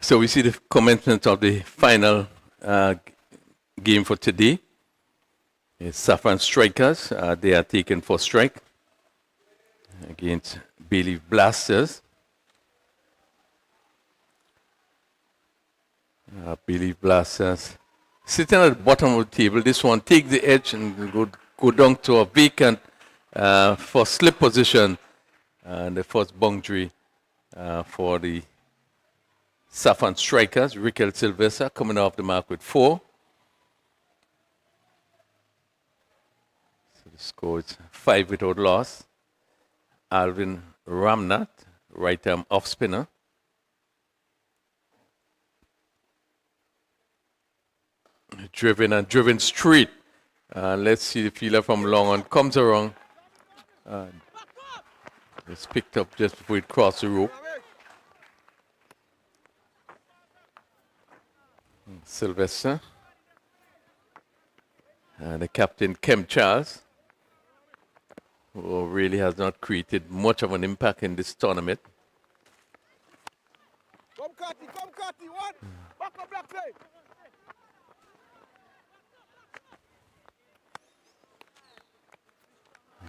So we see the commencement of the final game for today. It's Saffron Strikers. They are taken for strike against Bailey Blasters. Bailey Blasters sitting at the bottom of the table. This one take the edge and go down to a vacant for slip position. And the first boundary for the Saffron Strikers, Riquel Sylvester coming off the mark with 4. So the score is 5 without loss. Alvin Ramnath, right arm off spinner. Driven straight. Let's see the fielder from long on comes around. It's picked up just before it crossed the rope. Sylvester. And the captain, Kem Charles, who really has not created much of an impact in this tournament.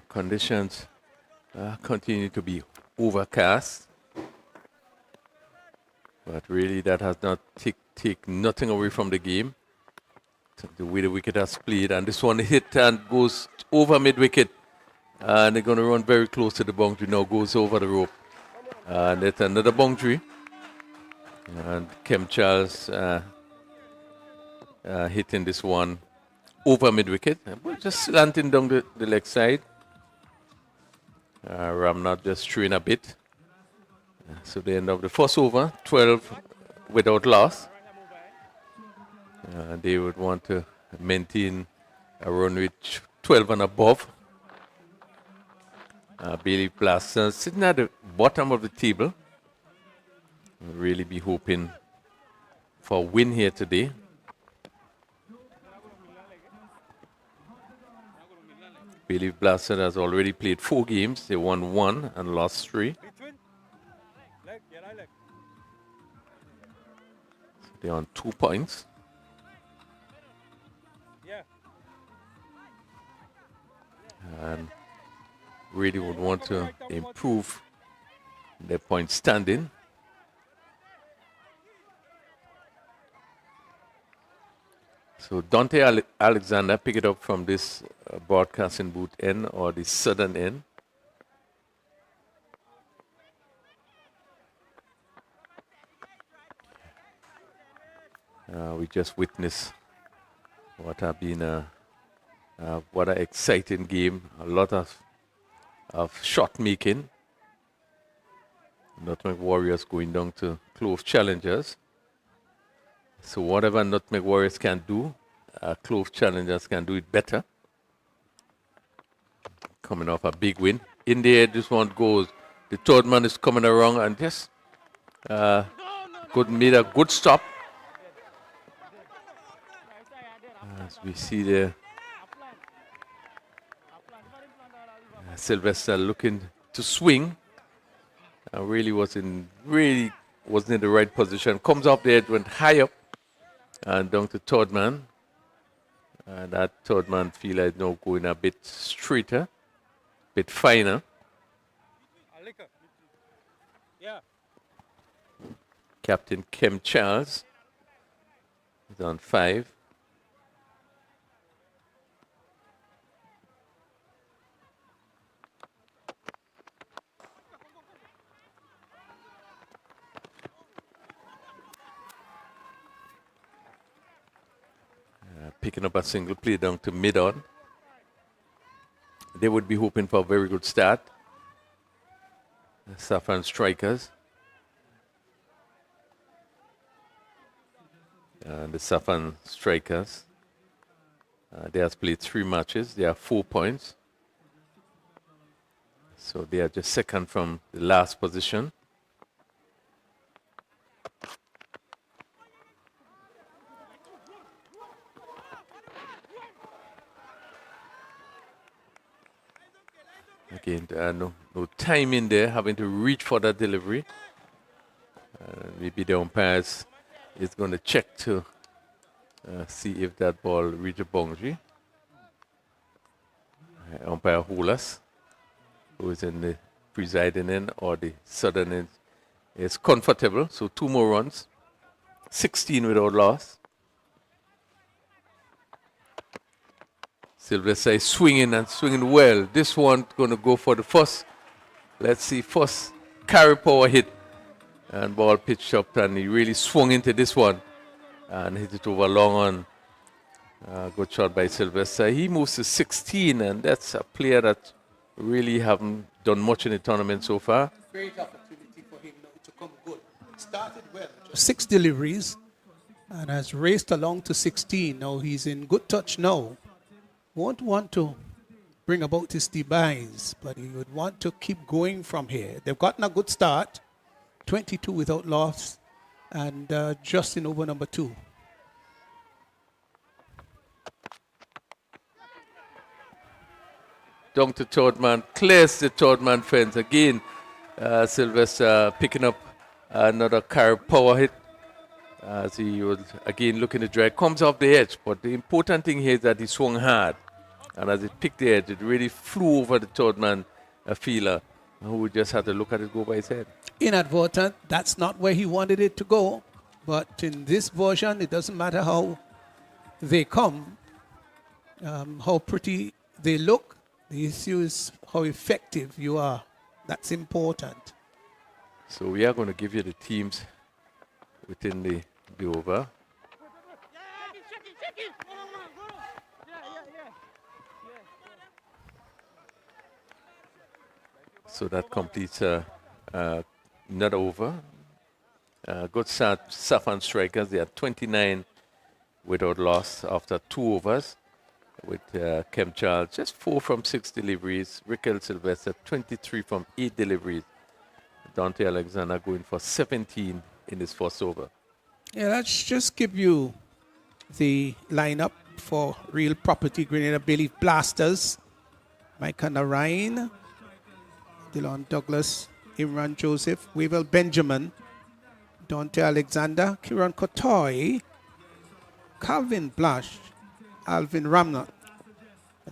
Conditions continue to be overcast. But really that has not take nothing away from the game. The way the wicket has played. And this one hit and goes over mid-wicket. And they're going to run very close to the boundary now. Goes over the rope. And it's another boundary. And Kem Charles hitting this one over mid-wicket. Just slanting down the leg side. Ramnath just throwing a bit. So they end up the first over, 12 without loss. They would want to maintain a run with 12 and above. Bailey Blasters sitting at the bottom of the table. We'll really be hoping for a win here today. Bailey Blasters has already played 4 games. They won 1 and lost 3. They're on 2 points. And really would want to improve their point standing. So Dante Alexander pick it up from this broadcasting booth end or the southern end. We just witnessed what have been what an exciting game. A lot of shot making. Nutmeg Warriors going down to Clove Challengers. So whatever Nutmeg Warriors can do, Clove Challengers can do it better. Coming off a big win. In the air, this one goes. The third man is coming around and just made a good stop. As we see there, Sylvester looking to swing. Really wasn't in the right position. Comes up there, it went high up and down to third man. And that third man feel like now going a bit straighter, bit finer. Captain Kem Charles is on 5. Picking up a single play down to mid-on. They would be hoping for a very good start. The Saffron Strikers. The Saffron Strikers. They have played 3 matches. They have 4 points. So they are just second from the last position. Again, no time in there, having to reach for that delivery. Maybe the umpires is going to check to see if that ball reach a boundary. Umpire Hulas, who is in the presiding end or the southern end, is comfortable. So 2 more runs, 16 without loss. Sylvester is swinging and swinging well. This one going to go for the first. Let's see, first carry power hit. And ball pitched up, and he really swung into this one and hit it over long on. Good shot by Sylvester. He moves to 16, and that's a player that really haven't done much in the tournament so far. Great opportunity for him now to come good. Started well, 6 deliveries, and has raced along to 16. Now he's in good touch now. Won't want to bring about his demise, but he would want to keep going from here. They've gotten a good start, 22 without loss, and just in over number 2. Down to third man, clears the third man fence. Again, Sylvester picking up another carry power hit as he was again looking to drag. Comes off the edge, but the important thing here is that he swung hard. And as it picked the edge, it really flew over the third man, a fielder, who just had to look at it go by his head. Inadvertent, that's not where he wanted it to go. But in this version, it doesn't matter how they come, how pretty they look. The issue is how effective you are. That's important. So we are going to give you the teams within the over. So that completes another over. Good start, Saffron strikers. They are 29 without loss after 2 overs. With Kem Charles, just 4 from 6 deliveries. Raquel Sylvester, 23 from 8 deliveries. Dante Alexander going for 17 in his first over. Yeah, let's just give you the lineup for Real Property Grenada Bay Blasters. Micah Narain, Dylan Douglas, Imran Joseph, Wavell Benjamin, Dante Alexander, Kiran Kotoy, Calvin Blush, Alvin Ramnott,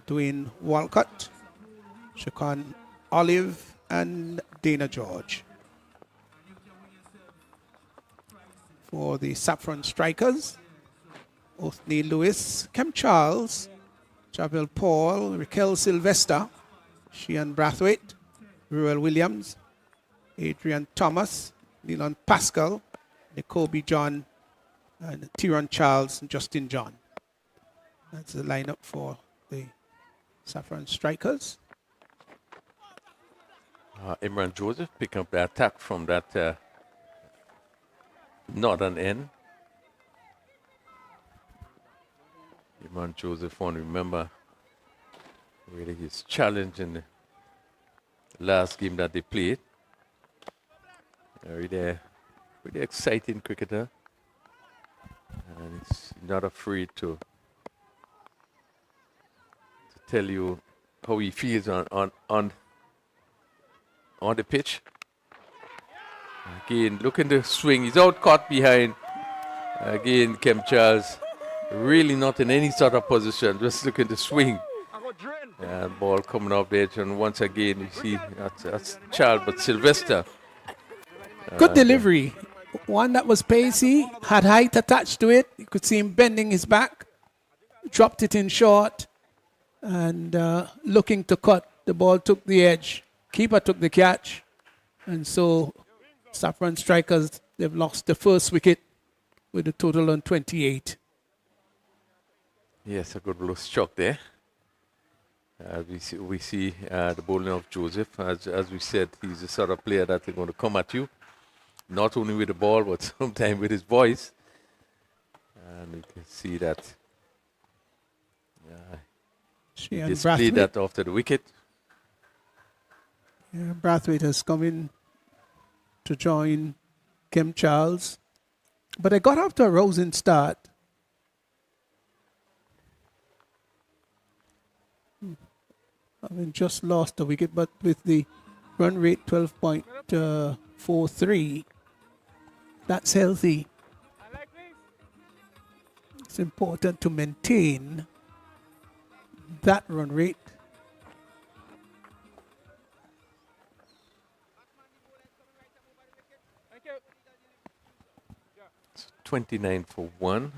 Dwayne Walcott, Shaquan Olive, and Dana George. For the Saffron Strikers, Othniel Lewis, Kem Charles, Javel Paul, Raquel Sylvester, Sheehan Brathwaite, Ruel Williams, Adrian Thomas, Leland Pascal, Nicobe John, and Tyron Charles and Justin John. That's the lineup for the Saffron Strikers. Imran Joseph picking up the attack from that northern end. Imran Joseph, want to remember really his challenge in the last game that they played. Really exciting cricketer. And he's not afraid to tell you how he feels on the pitch. Again, looking to swing. He's out caught behind. Again, Kem Charles really not in any sort of position, just looking to swing. And ball coming off the edge, and once again you see that's Charles, but Sylvester. Good delivery. One that was pacey, had height attached to it. You could see him bending his back, dropped it in short, and looking to cut. The ball took the edge. Keeper took the catch. And so Saffron Strikers, they've lost the first wicket with a total on 28. Yes, a good blow struck there. We see the bowling of Joseph. As we said, he's the sort of player that is going to come at you, not only with the ball, but sometimes with his voice. And you can see that he displayed that after the wicket. Yeah, Brathwaite has come in to join Kem Charles. But they got off to a rousing start. I mean, just lost the wicket, but with the run rate 12.43, That's healthy. It's important to maintain that run rate. 29 for 1.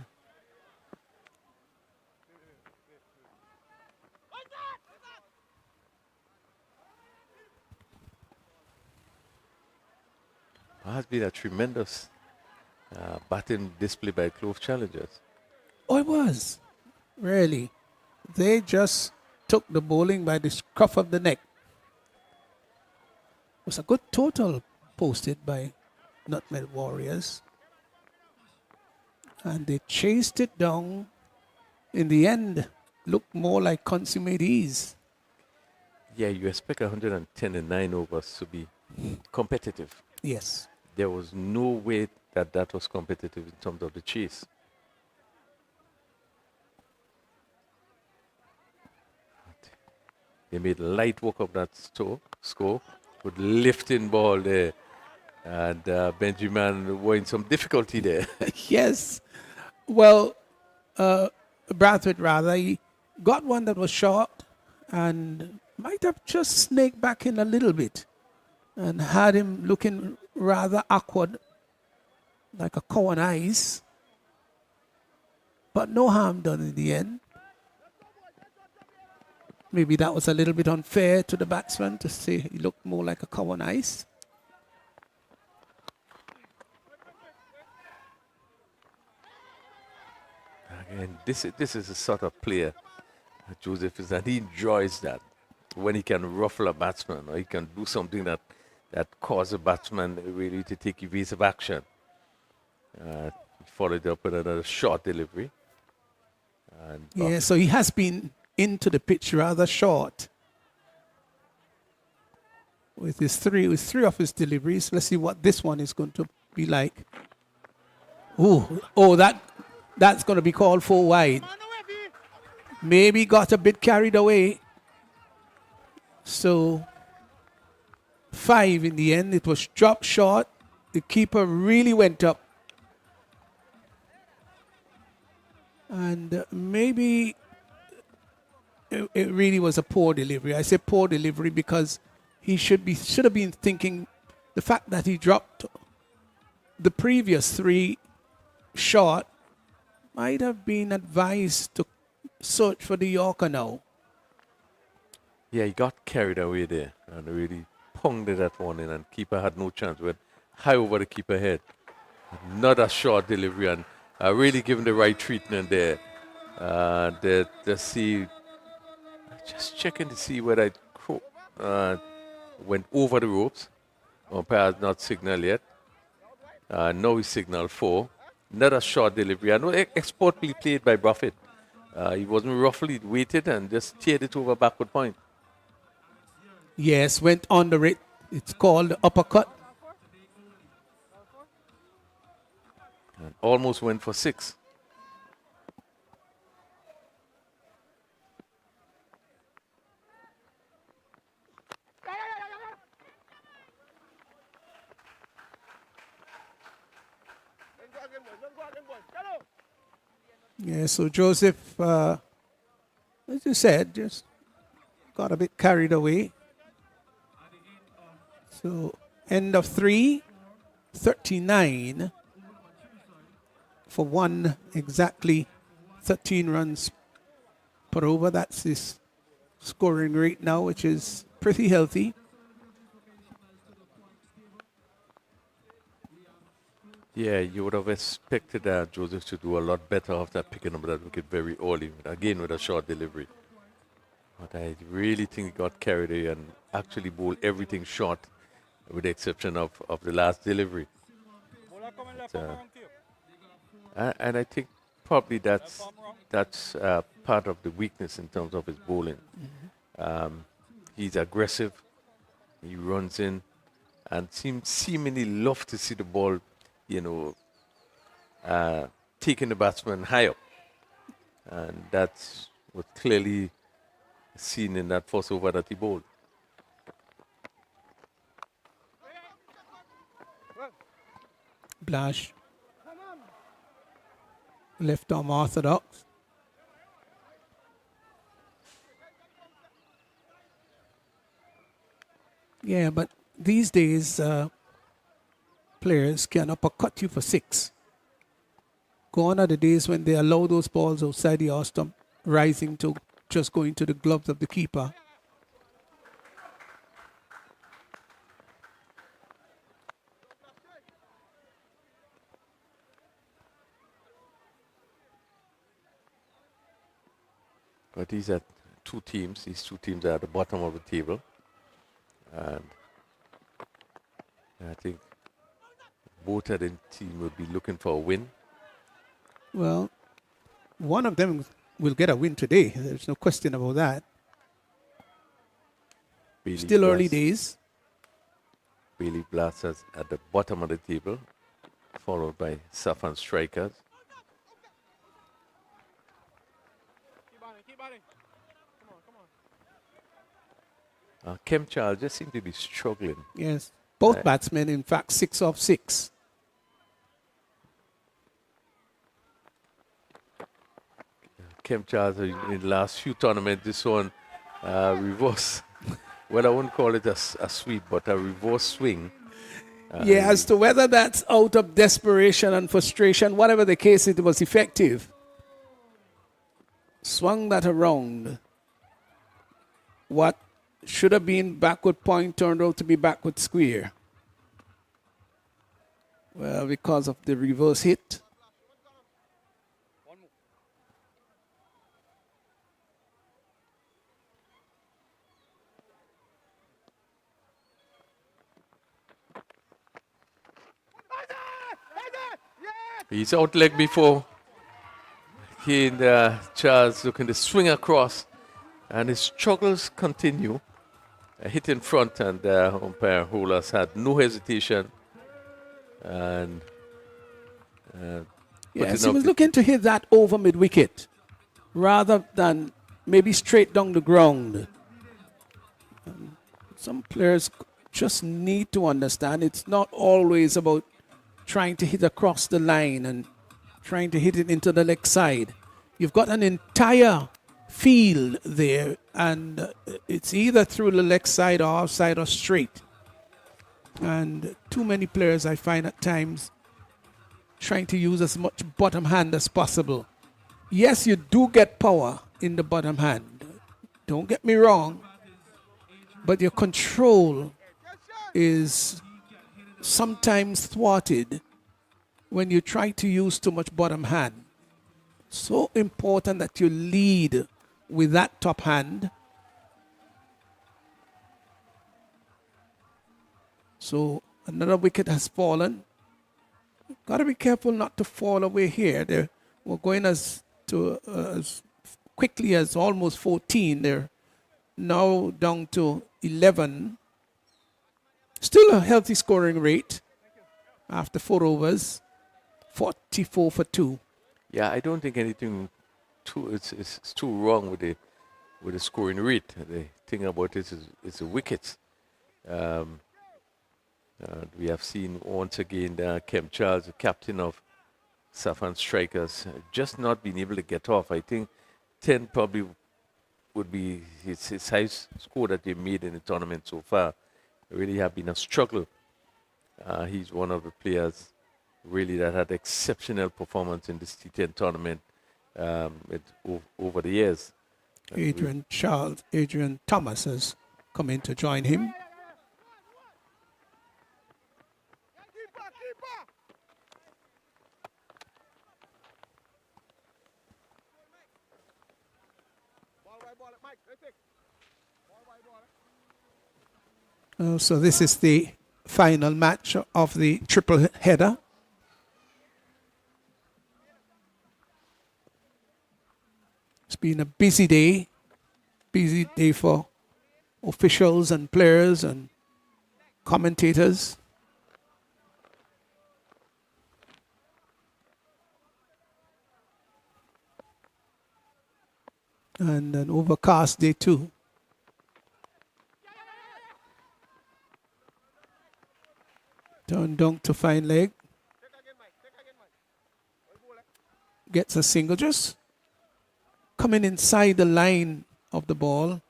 Has been a tremendous batting display by Clove Challengers. Oh, it was. Really. They just took the bowling by the scruff of the neck. It was a good total posted by Nutmeg Warriors. And they chased it down. In the end, looked more like consummate ease. Yeah, you expect 110 and 9 overs to be competitive. Yes. There was no way that that was competitive in terms of the chase. They made light work of that score with lifting ball there. And Benjamin were in some difficulty there. Yes. Well, Bradford rather, he got one that was short and might have just snaked back in a little bit and had him looking rather awkward, like a cow on ice. But no harm done in the end. Maybe that was a little bit unfair to the batsman to say he looked more like a cow on ice. And this is a sort of player Joseph is, and he enjoys that when he can ruffle a batsman or he can do something that causes a batsman really to take evasive action. Followed up with another short delivery. And Yeah, so he has been into the pitch rather short with three of his deliveries. Let's see what this one is going to be like. That's going to be called 4 wide. Maybe got a bit carried away. So 5 in the end. It was dropped short. The keeper really went up. And maybe it really was a poor delivery. I say poor delivery because he should have been thinking the fact that he dropped the previous 3 short might have been advised to search for the Yorker now. yeah, he got carried away there and really ponged that one in, and keeper had no chance. Went high over the keeper head. Another short delivery and really given the right treatment there. Just checking to see whether it went over the ropes. Umpire has not signaled yet. Now he signaled 4. Another short delivery. I know expertly played by Buffett. He wasn't roughly weighted and just teared it over backward point. Yes, went under it. It's called uppercut. And almost went for 6. Yeah, so Joseph, as you said, just got a bit carried away. So end of 3, 39 for 1, exactly 13 runs per over. That's his scoring rate now, which is pretty healthy. Yeah, you would have expected Joseph to do a lot better after picking up that wicket very early, again with a short delivery. But I really think he got carried away and actually bowled everything short, with the exception of the last delivery. And I think probably that's part of the weakness in terms of his bowling. He's aggressive, he runs in, and seemingly love to see the ball, taking the batsman high up. And that's what clearly seen in that first over that he bowled. Blash. Left arm orthodox. Yeah, but these days, players can uppercut you for 6. Gone are the days when they allow those balls outside the arc stump, rising to just going to the gloves of the keeper. But these are two teams. These two teams are at the bottom of the table. And I think both of the teams will be looking for a win. Well, one of them will get a win today. There's no question about that. Bailey Still early Blast- days. Bailey Blasters at the bottom of the table, followed by Saffron Strikers. Kem Charles just seems to be struggling. Yes. Both batsmen, in fact, 6 of 6. Kem Charles in the last few tournaments, this one reverse. Well, I wouldn't call it a sweep, but a reverse swing. Yeah, as to whether that's out of desperation and frustration, whatever the case, it was effective. Swung that around. What should have been backward point turned out to be backward square. Well, because of the reverse hit. He's out leg before. He and Charles looking to swing across, and his struggles continue. A hit in front, and umpire Holas had no hesitation. And yes, he was looking to hit that over mid-wicket rather than maybe straight down the ground. Some players just need to understand it's not always about trying to hit across the line and trying to hit it into the leg side. You've got an entire field there, and it's either through the leg side or outside or straight. And too many players, I find at times, trying to use as much bottom hand as possible. Yes, you do get power in the bottom hand. Don't get me wrong. But your control is sometimes thwarted when you try to use too much bottom hand. So important that you lead with that top hand. So another wicket has fallen. Got to be careful not to fall away here. We're going as quickly as almost 14. They're now down to 11. Still a healthy scoring rate after 4 overs. 44 for 2. Yeah, I don't think anything it's too wrong with the scoring rate. The thing about it is the wickets. We have seen once again Kem Charles, the captain of Saffron Strikers, just not being able to get off. I think 10 probably would be his highest score that they made in the tournament so far. It really have been a struggle. He's one of the players really that had exceptional performance in this T10 tournament over the years. Adrian Thomas has come in to join him. So this is the final match of the triple header. It's been a busy day for officials and players and commentators. And an overcast day too. Turn down to fine leg. gets a single, just coming inside the line of the ball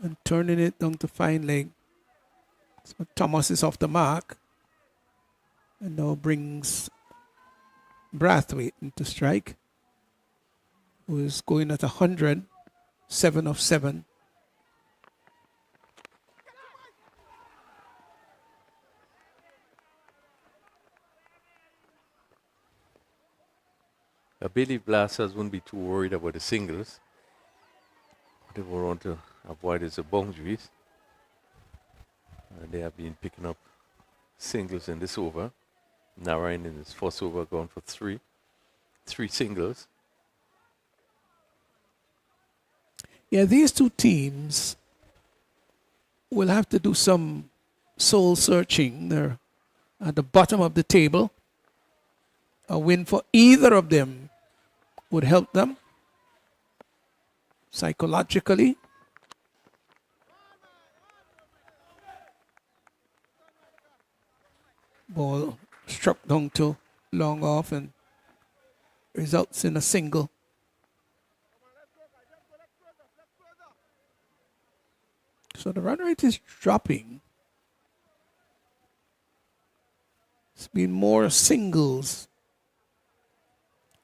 and turning it down to fine leg. So Thomas is off the mark and now brings Brathwaite into strike, who is going at 100, 7 of 7. I believe Blasters wouldn't be too worried about the singles. What they want to avoid is the boundaries. They have been picking up singles in this over. Narayan in his first over gone for three singles. Yeah, these two teams will have to do some soul searching. They're at the bottom of the table. A win for either of them would help them psychologically. Ball struck down to long off and results in a single. So the run rate is dropping. It's been more singles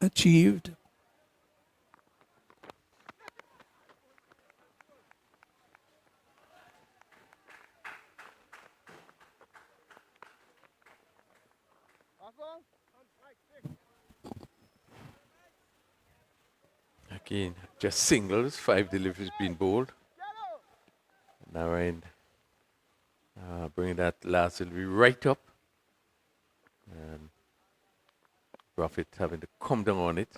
achieved. Again, just singles, 5 deliveries being bowled. Narayan bringing that last delivery right up. And Profit having to come down on it.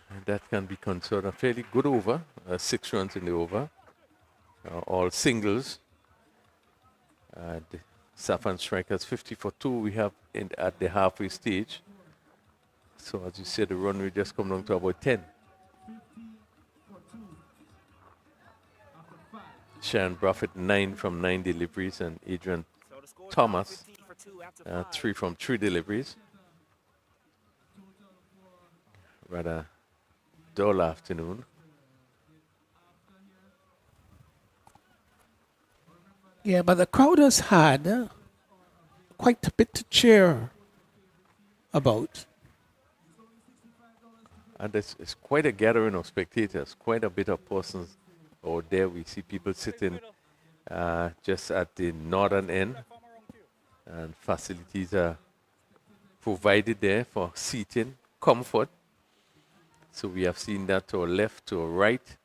And that can be considered a fairly good over, 6 runs in the over. All singles. The Saffron strikers 50 for 2 we have at the halfway stage. So as you said, the run rate just come down to about 10. Sharon Buffett 9 from 9 deliveries and Adrian Thomas 3 from 3 deliveries. Rather dull afternoon. Yeah, but the crowd has had quite a bit to cheer about. And it's quite a gathering of spectators, quite a bit of persons out there. We see people sitting just at the northern end, and facilities are provided there for seating, comfort. So we have seen that to our left, to our right,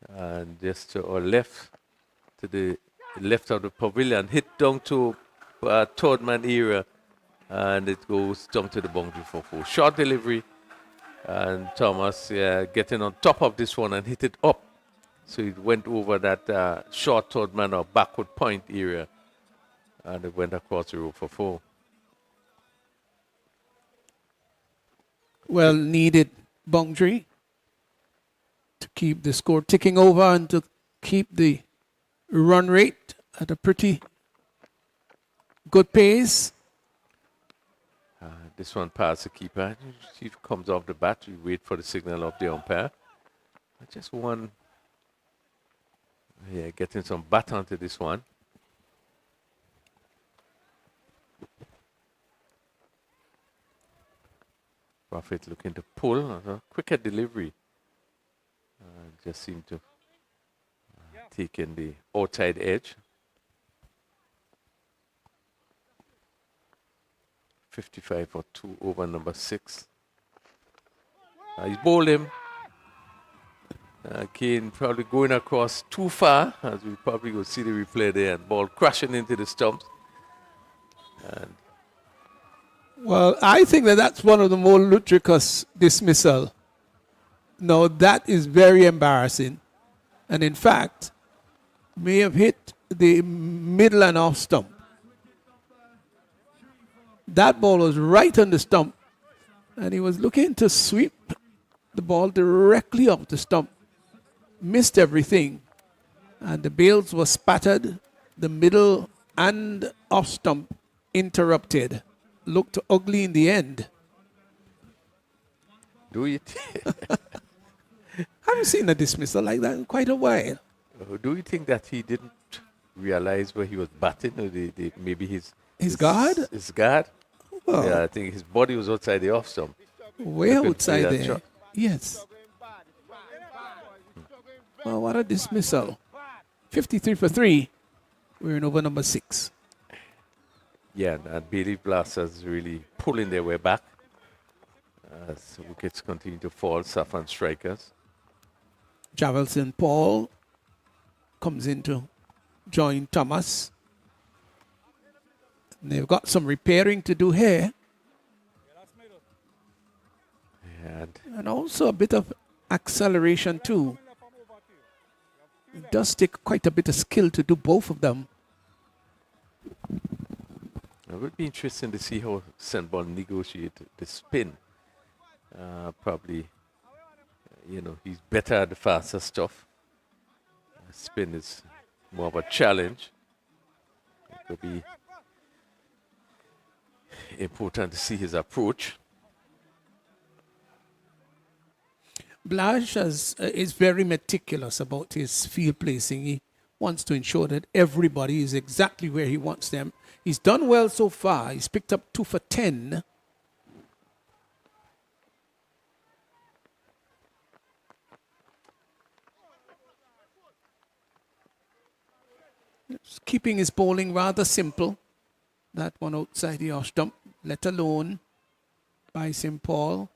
and just to our left, to the left of the pavilion, hit down to third man area, and it goes down to the boundary for 4. Short delivery, and Thomas getting on top of this one and hit it up. So it went over that short third man or backward point area, and it went across the road for 4. Well needed boundary to keep the score ticking over and to keep the run rate at a pretty good pace. This one past the keeper. See if it comes off the bat. We wait for the signal of the umpire. Just one. Yeah, getting some bat onto this one. Buffett looking to pull. A quicker delivery. Just seemed to take in the outside edge. 55 for 2 over number 6. He's bowled him. Kane probably going across too far, as we probably will see the replay there, and ball crashing into the stumps. And well, I think that's one of the more ludicrous dismissal. No, that is very embarrassing. And in fact, may have hit the middle and off stump. That ball was right on the stump, and he was looking to sweep the ball directly off the stump. Missed everything, And the bails were spattered. The middle and off stump interrupted. Looked ugly in the end. Do you I haven't seen a dismissal like that in quite a while. do you think that he didn't realize where he was batting, or maybe His guard? His guard. Well, Yeah, I think his body was outside the off stump. way Looking for outside that there. shot. Yes. Well, what a dismissal. 53 for 3. We're in over number 6. Yeah, and Bailey Blasters really pulling their way back as wickets continue to fall. Saffron strikers. Javelson Paul comes in to join Thomas. And they've got some repairing to do here. And also a bit of acceleration too. It does take quite a bit of skill to do both of them. It would be interesting to see how St. Ball negotiate the spin. Probably, he's better at the faster stuff. Spin is more of a challenge. It could be important to see his approach. Blash is very meticulous about his field placing. He wants to ensure that everybody is exactly where he wants them. He's done well so far. He's picked up 2 for 10. Just keeping his bowling rather simple. That one outside the off stump, let alone by St. Paul.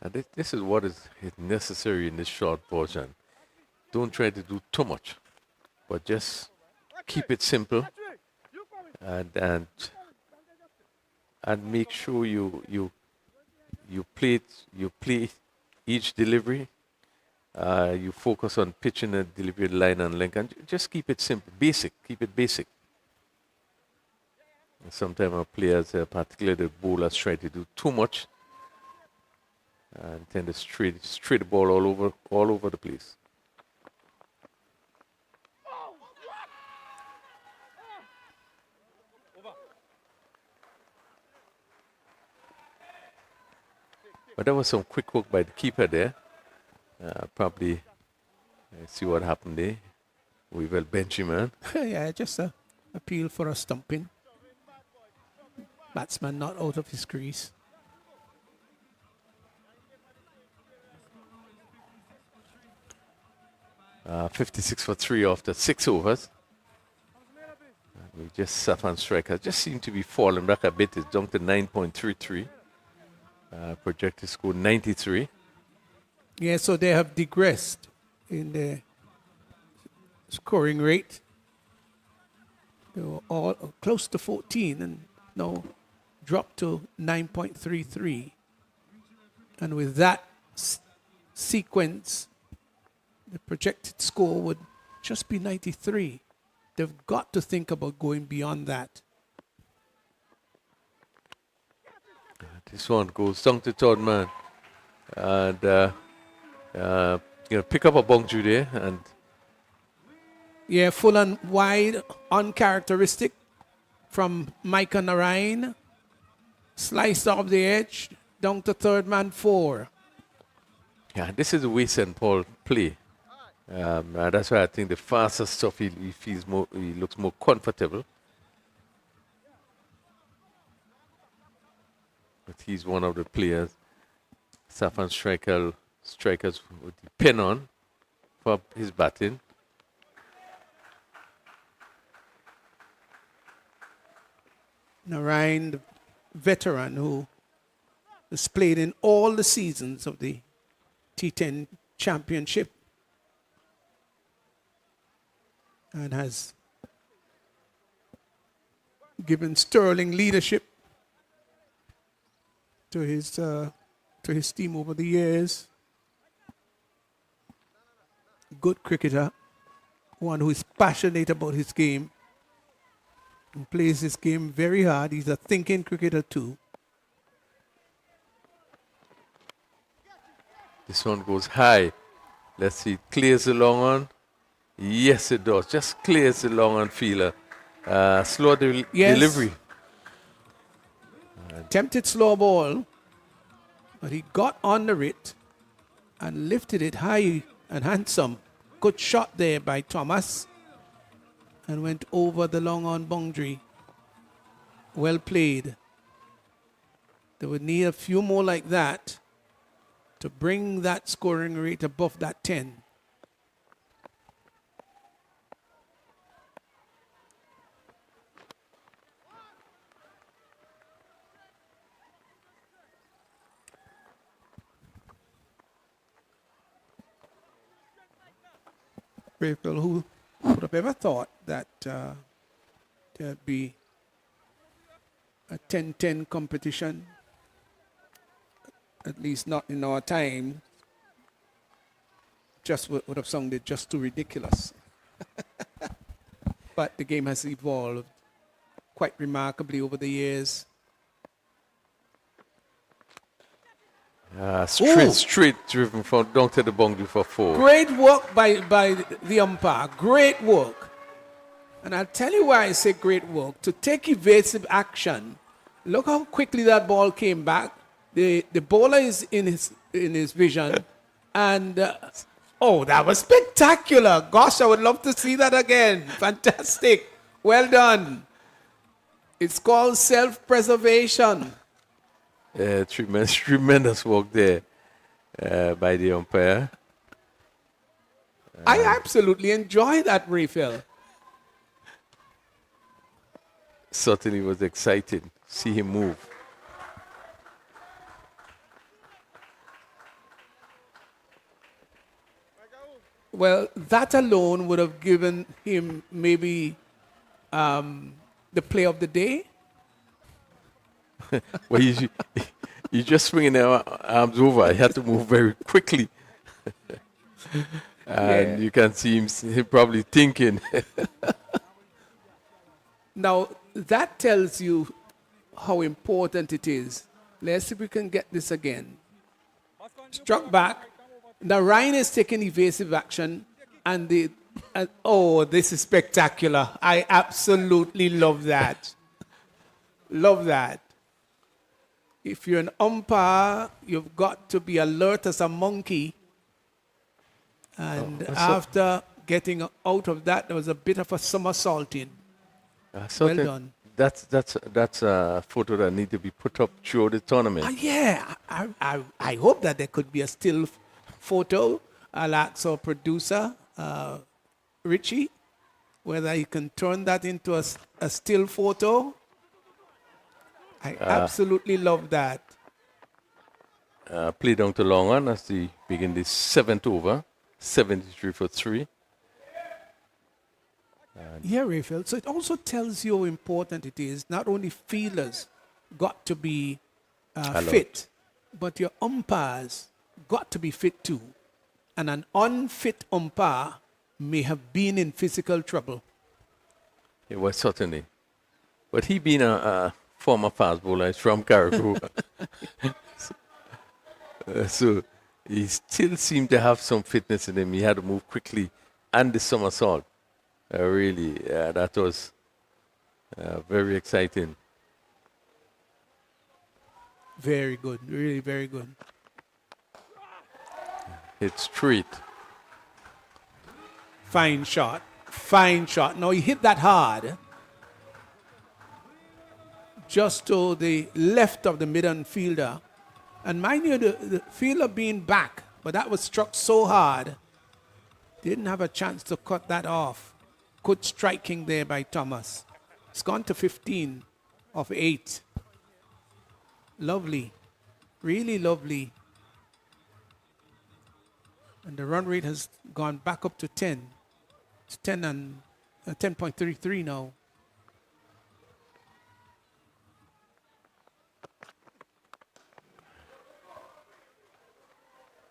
And this is what is necessary in this short version. Don't try to do too much, but just keep it simple and make sure you play each delivery. You focus on pitching and delivery line and length, and just keep it simple, basic. Keep it basic. Sometimes our players, particularly the bowlers, try to do too much and tend to stray the ball all over the place. But there was some quick work by the keeper there. Probably see what happened there. We will bench him, man. Yeah, just a appeal for a stumping. Batsman not out of his crease. Uh, 56 for 3 after 6 overs. We just Saffron strikers just seem to be falling back a bit. It's down to 9.33. Projected score 93. Yeah, so they have digressed in the scoring rate. They were all close to 14 and now dropped to 9.33. And with that sequence, the projected score would just be 93. They've got to think about going beyond that. This one goes down to third man. And pick up a boundary there. And yeah, full and wide, uncharacteristic from Micah Narayan. Sliced off the edge, down to third man 4. yeah, this is the way St. Paul play. That's why I think the faster stuff he feels more, he looks more comfortable. But he's one of the players Saffron strikers would depend on for his batting. Narayan, the veteran who has played in all the seasons of the T10 championship and has given sterling leadership to his team over the years. Good cricketer, one who is passionate about his game and plays his game very hard. He's a thinking cricketer too. This one goes high. Let's see, clears the long on. Yes, it does. Just clears the long on feeler. Slow Yes. delivery. Tempted slow ball, but he got under it and lifted it high and handsome. Good shot there by Thomas and went over the long on boundary. Well played. They would need a few more like that to bring that scoring rate above that 10. People who would have ever thought that there'd be a 10-10 competition, at least not in our time, just would have sounded just too ridiculous. But the game has evolved quite remarkably over the years. Straight driven from down to the boundary for 4. Great work by the umpire. Great work. And I'll tell you why I say great work. To take evasive action. Look how quickly that ball came back. The bowler is in his vision. And, that was spectacular. Gosh, I would love to see that again. Fantastic. Well done. It's called self-preservation. Tremendous work there by the umpire. I absolutely enjoy that refill. Certainly was exciting. See him move. Well, that alone would have given him maybe the play of the day. Well, you just swinging their arms over. He had to move very quickly. And you can see him probably thinking. Now, that tells you how important it is. Let's see if we can get this again. Struck back. Now, Ryan is taking evasive action. And this is spectacular. I absolutely love that. Love that. If you're an umpire, you've got to be alert as a monkey. And after getting out of that, there was a bit of a somersaulting. Well done. That's a photo that needs to be put up through the tournament. Yeah, I hope that there could be a still photo. I'll ask our producer, Richie, whether he can turn that into a still photo. I absolutely love that. Play down to long on as they begin the 7th over, 73 for 3. Yeah, Raphael. So it also tells you how important it is. Not only fielders got to be fit, but your umpires got to be fit too. And an unfit umpire may have been in physical trouble. It was certainly. But he being a former fast bowler, he's from carriacou. So he still seemed to have some fitness in him. He had to move quickly and the somersault. Really, that was very exciting. Very good. Really very good. It's straight. Fine shot. Fine shot. Now he hit that hard. Just to the left of the mid-on fielder. And mind you, the fielder being back, but that was struck so hard, didn't have a chance to cut that off. Good striking there by Thomas. It's gone to 15 of 8. Lovely. Really lovely. And the run rate has gone back up to 10. It's 10 and 10.33 now.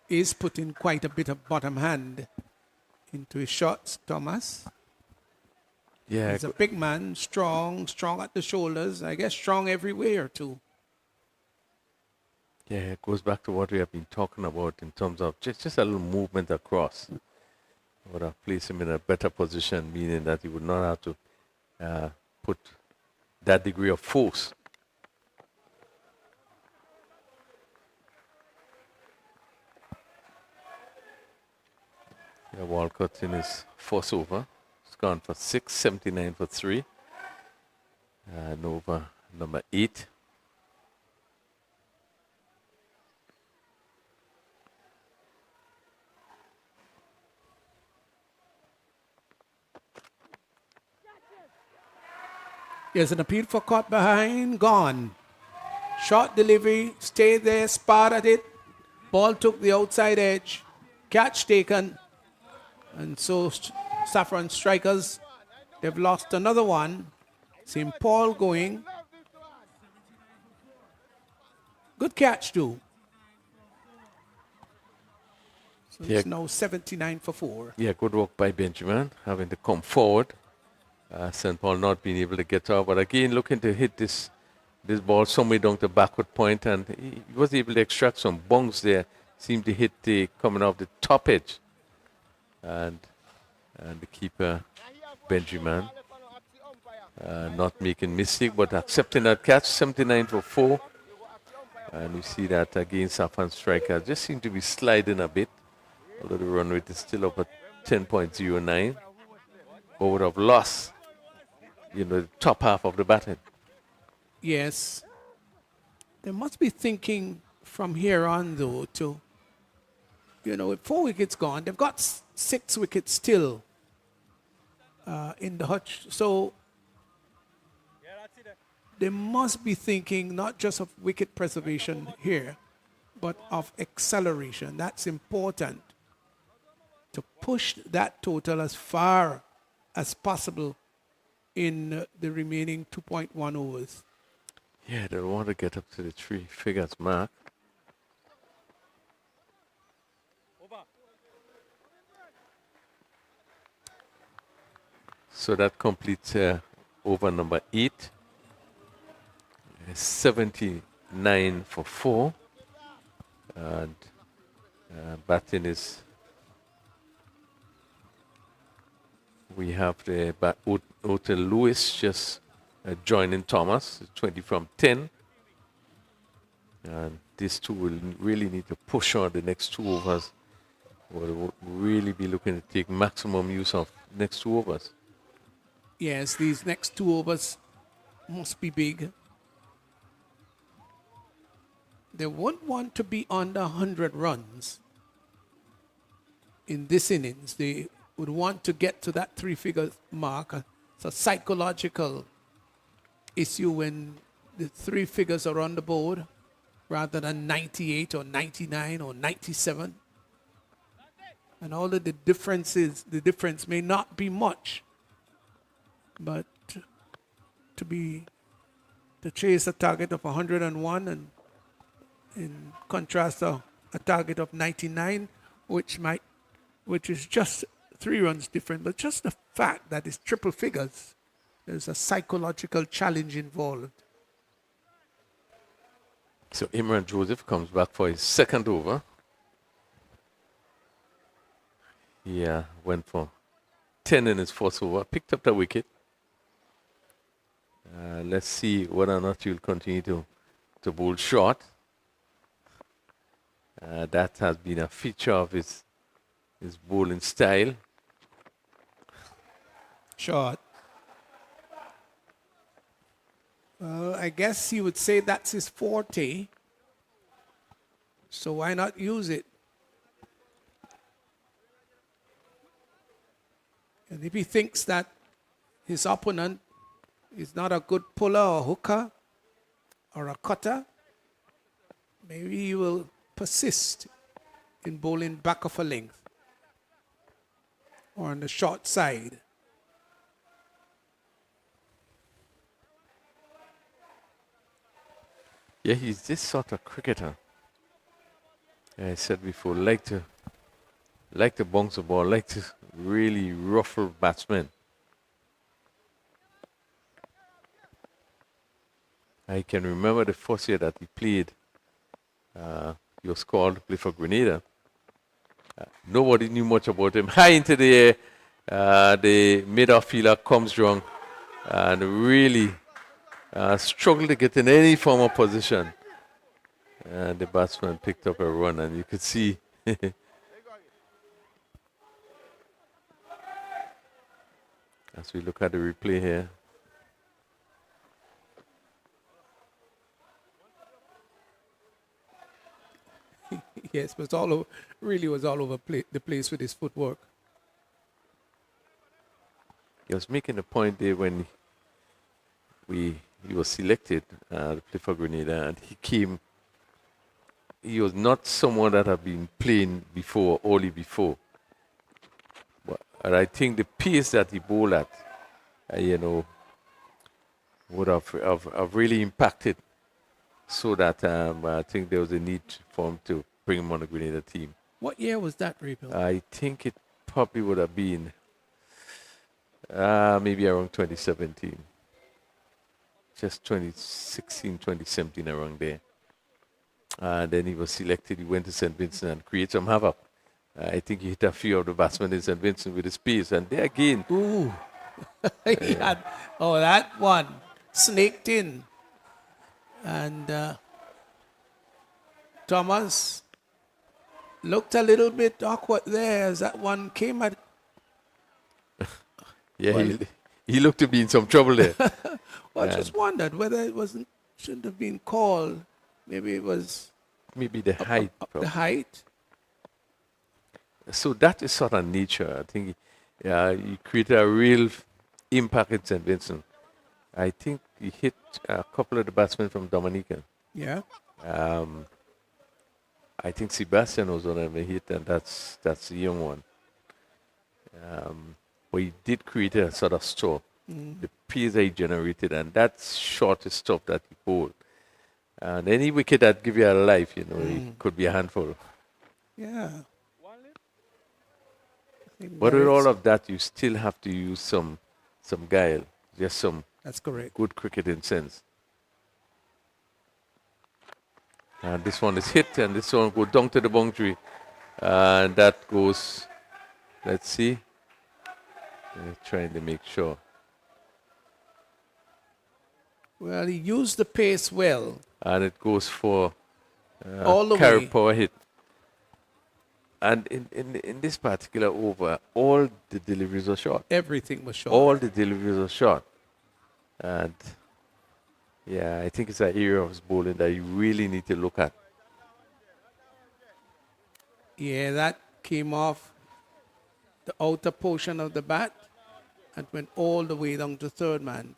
Is putting quite a bit of bottom hand into his shots, Thomas. Yeah, He's a big man, strong at the shoulders. I guess strong everywhere too. Yeah, it goes back to what we have been talking about in terms of just a little movement across. Would have placed him in a better position, meaning that he would not have to put that degree of force. Yeah, Walcott in his first over. It's gone for 6, 79 for 3. And over number 8. Here's an appeal for caught behind, gone. Short delivery, stay there, spot at it. Ball took the outside edge, catch taken. And so Saffron strikers, they've lost another one. St. Paul going. Good catch too. So Yeah. it's now 79 for 4. Yeah, good work by Benjamin, having to come forward. St. Paul not being able to get out, but again looking to hit this ball somewhere down the backward point, and he was able to extract some bungs there. Seemed to hit the coming off the top edge, and the keeper Benjamin not making mistake but accepting that catch. 79 for 4, and we see that again Saffron striker just seem to be sliding a bit, although the run rate is still up at 10.09, but would have lost the top half of the batting. Yes. They must be thinking from here on, though, to, with 4 wickets gone, they've got 6 wickets still in the hutch. So they must be thinking not just of wicket preservation here, but of acceleration. That's important to push that total as far as possible in the remaining 2.1 overs. Yeah, they want to get up to the 3 figures mark. So that completes over number 8. 79 for 4. And batting is, we have the Otel Lewis just joining Thomas, 20 from 10. And these two will really need to push on the next 2 overs. We'll really be looking to take maximum use of next 2 overs. Yes, these next 2 overs must be big. They won't want to be under 100 runs in this innings. They would want to get to that 3-figure mark. It's a psychological issue when the 3 figures are on the board rather than 98 or 99 or 97. And all of the difference may not be much, but to chase a target of 101 and in contrast to a target of 99, which is just 3 runs different, but just the fact that it's triple figures, there's a psychological challenge involved. So Imran Joseph comes back for his second over. He went for 10 in his first over, picked up the wicket. Let's see whether or not he'll continue to bowl short. That has been a feature of his bowling style. Short. Well, I guess you would say that's his forte. So why not use it? And if he thinks that his opponent is not a good puller or hooker or a cutter, maybe he will persist in bowling back of a length or on the short side. Yeah, he's this sort of cricketer. I said before, like to bounce the ball, like to really ruffle batsmen. I can remember the first year that he played He was called to play for Grenada. Nobody knew much about him. High into the air, the midfielder comes wrong and really struggled to get in any form of position. And the batsman picked up a run, and you could see as we look at the replay here. Yes, was all over, really was all over the place with his footwork. He was making a point there when he was selected to play for Grenada, and he came. He was not someone that had been playing before, only before. But I think the pace that he bowled at, would have really impacted, so that I think there was a need for him to bring him on the Grenada team. What year was that, rebuild? I think it probably would have been maybe around 2017. Just 2016, 2017, around there. And then he was selected. He went to St. Vincent and created some havoc. I think he hit a few of the batsmen in St. Vincent with his pace. And there again. Ooh. He had, that one snaked in. And Thomas looked a little bit awkward there as that one came at. Yeah, well, he looked to be in some trouble there. Well, I just wondered whether it shouldn't have been called. Maybe it was. Maybe the height. The height. So that is sort of nature. I think he created a real impact in St. Vincent. I think he hit a couple of the batsmen from Dominica. Yeah. I think Sebastian was one of them hit, and that's the young one. But he did create a sort of store. The pace that he generated, and that shortest stop that he bowled. And any wicket that give you a life, it could be a handful. Yeah. But with all of that, you still have to use some guile, just some. That's correct. Good cricketing sense. And this one is hit, and this one goes down to the boundary, and that goes. Let's see. Trying to make sure. Well, he used the pace well. And it goes for all the carry way. Power hit. And in this particular over, all the deliveries were short. Everything was short. All the deliveries were short. And I think it's an area of his bowling that you really need to look at. Yeah, that came off the outer portion of the bat and went all the way down to third man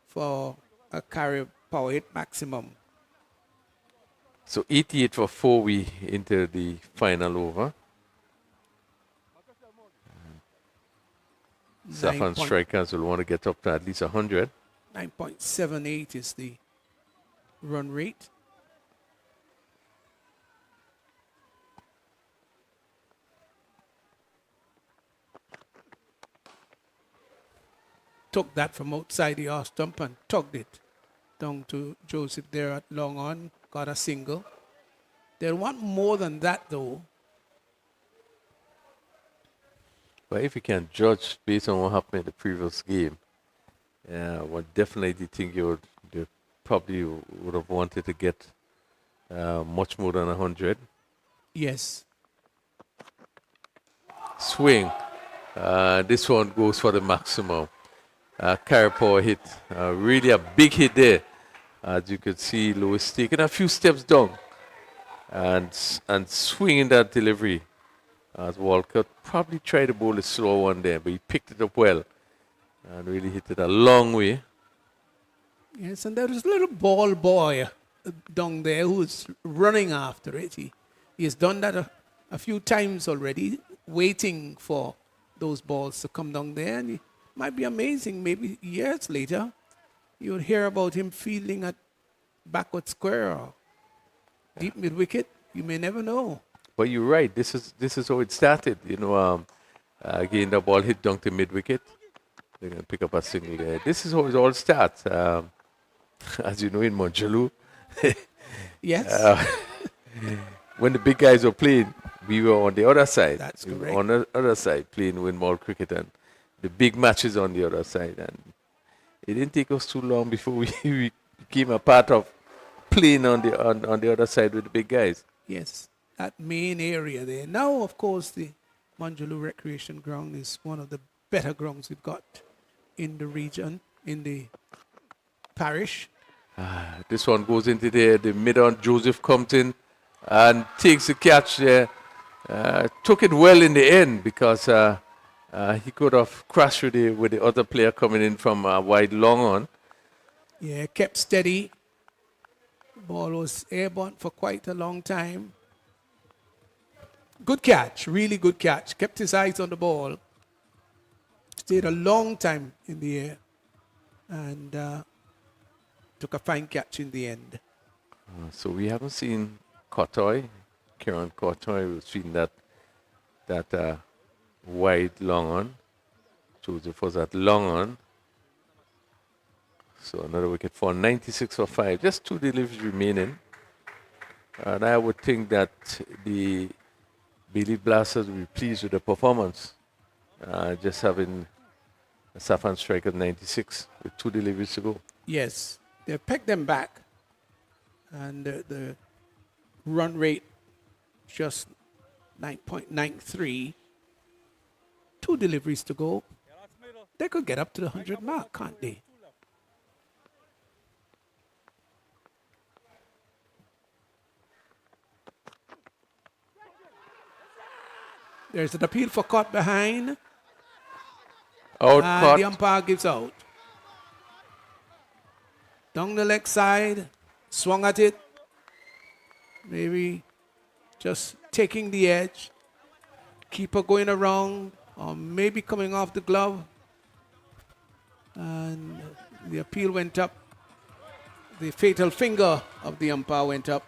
for a carry power hit maximum. So 88 for 4, we into the final over. Saffron strikers will want to get up to at least 100. 9.78 is the run rate. Took that from outside the off stump and tugged it down to Joseph there at long on. Got a single. They'll want more than that, though. But if you can judge based on what happened in the previous game, well, definitely think they probably would have wanted to get much more than 100. Yes. Swing. This one goes for the maximum. Carry power hit. Really a big hit there. As you could see, Lewis taking a few steps down and swinging that delivery. As Walcott probably tried to bowl a slow one there, but he picked it up well and really hit it a long way. Yes, and there was a little ball boy down there who was running after it. He has done that a few times already, waiting for those balls to come down there. And it might be amazing, maybe years later, you'll hear about him fielding at backward square or deep mid wicket. You may never know. But you're right. This is how it started. Again, the ball hit down to mid wicket. They're going to pick up a single there. This is how it all starts. As you know, in Monjaloo. Yes. when the big guys were playing, we were on the other side. That's We were correct. on the other side playing wind ball cricket and the big matches on the other side. And it didn't take us too long before we became a part of playing on the other side with the big guys. Yes, that main area there. Now, of course, the Manjulu Recreation Ground is one of the better grounds we've got in the region, in the parish. This one goes into there. The mid-on Joseph comes in and takes the catch there. Took it well in the end because he could have crashed with the other player coming in from wide long on. Yeah, kept steady. Ball was airborne for quite a long time. Good catch, really good catch. Kept his eyes on the ball. Stayed a long time in the air. And took a fine catch in the end. So we haven't seen Kotoy, Kieran Kotoy. We've seen that wide long on. Joseph was at long on. So another wicket for 96 for 5. Just 2 deliveries remaining. And I would think that the Bailey Blasters will be pleased with the performance. Just having a Saffron strike at 96 with 2 deliveries to go. Yes, they pegged them back. And the run rate just 9.93. 2 deliveries to go. They could get up to the 100 mark, can't they? There's an appeal for caught behind. Out And caught. the umpire gives out. Down the leg side, swung at it. Maybe just taking the edge. Keeper going around, or maybe coming off the glove. And the appeal went up. The fatal finger of the umpire went up.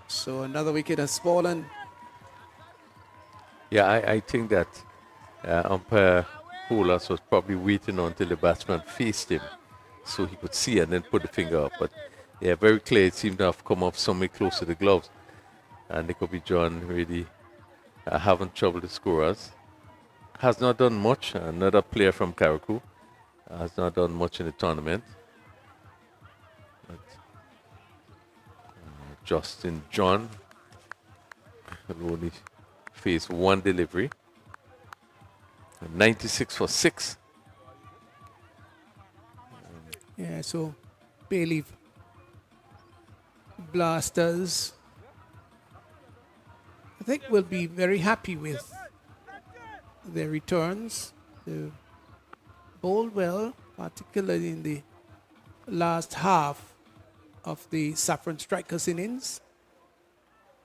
So another wicket has fallen. Yeah, I think that umpire Poulas was probably waiting until the batsman faced him so he could see and then put the finger up. But yeah, very clear. It seemed to have come off somewhere close to the gloves. And Nicoby John really having trouble with the scorers. Has not done much. Another player from carriacou has not done much in the tournament. But, Justin John will only face 1 delivery. 96 for 6. Yeah, so Bailey Blasters, I think, will be very happy with their returns. They bowled well, particularly in the last half of the Saffron Strikers innings.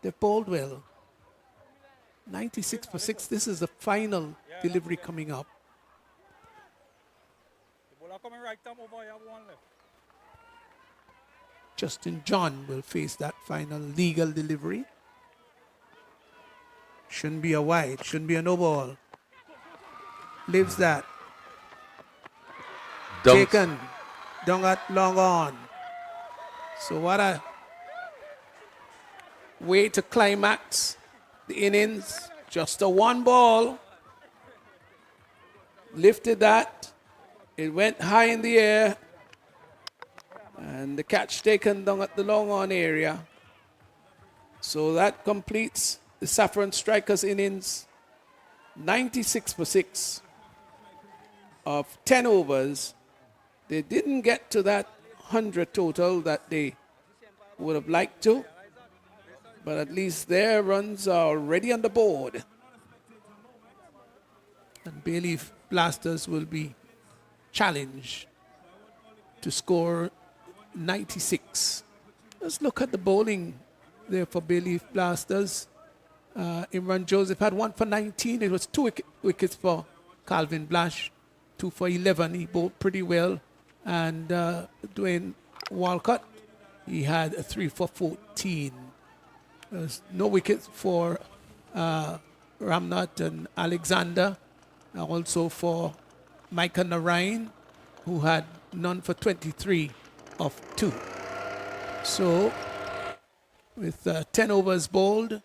They bowled well. 96 for 6. This is the final delivery coming up. Justin John will face that final legal delivery. Shouldn't be a wide, shouldn't be a no ball. Lives that. Dunks. Taken. Down at long on. So what a way to climax the innings. Just a 1 ball. Lifted that. It went high in the air. And the catch taken down at the long on area. So that completes the Saffron Strikers innings. 96 for 6 of 10 overs. They didn't get to that 100 total that they would have liked to, but at least their runs are already on the board. And Bailey Blasters will be challenged to score 96. Let's look at the bowling there for Bailey Blasters. Imran Joseph had 1 for 19. It was 2 wickets for Calvin Blash, 2 for 11. He bowled pretty well. And Dwayne Walcott, he had a 3 for 14. There's no wickets for Ramnath and Alexander. Also for Micah Narayan, who had none for 23 of 2. So with 10 overs bowled,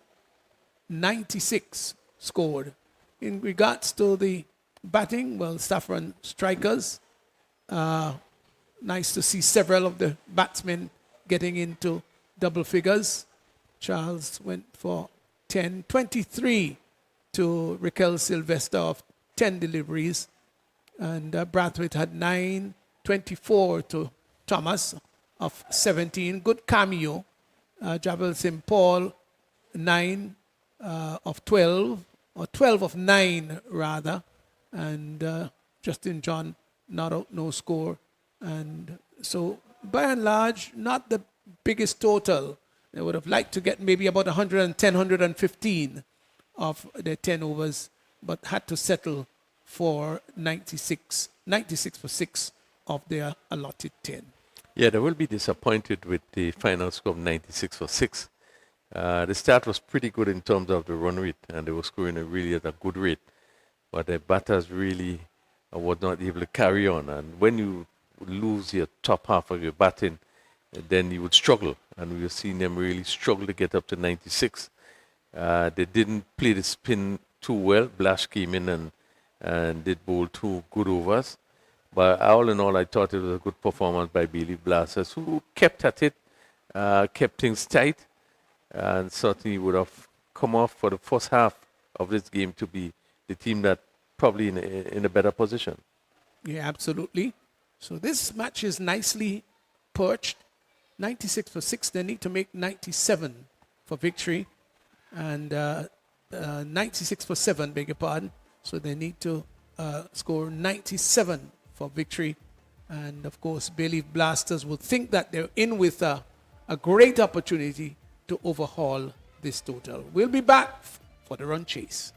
96 scored. In regards to the batting, well, Saffron strikers. Nice to see several of the batsmen getting into double figures. Charles went for 10, 23 to Raquel Sylvester of 10 deliveries. And Brathwaite had 9, 24 to Thomas of 17. Good cameo. Jabal St. Paul, 9 of 12, or 12 of 9 rather. And Justin John, not out, no score. And so by and large, not the biggest total. They would have liked to get maybe about 110, 115 of their 10 overs, but had to settle for 96 for 6 of their allotted 10. Yeah, they will be disappointed with the final score of 96 for 6. The start was pretty good in terms of the run rate, and they were scoring really at a good rate. But the batters really was not able to carry on. And when you lose your top half of your batting, then you would struggle. And we were seeing them really struggle to get up to 96. They didn't play the spin too well. Blash came in and did bowl 2 good overs. But all in all, I thought it was a good performance by Bailey Blasters, who kept at it, kept things tight, and certainly would have come off for the first half of this game to be the team that probably in a better position. Yeah, absolutely. So this match is nicely perched. 96 for 6. They need to make 97 for victory. And 96 for 7, beg your pardon. So they need to score 97 for victory. And of course, Bailey Blasters will think that they're in with a great opportunity to overhaul this total. We'll be back for the run chase.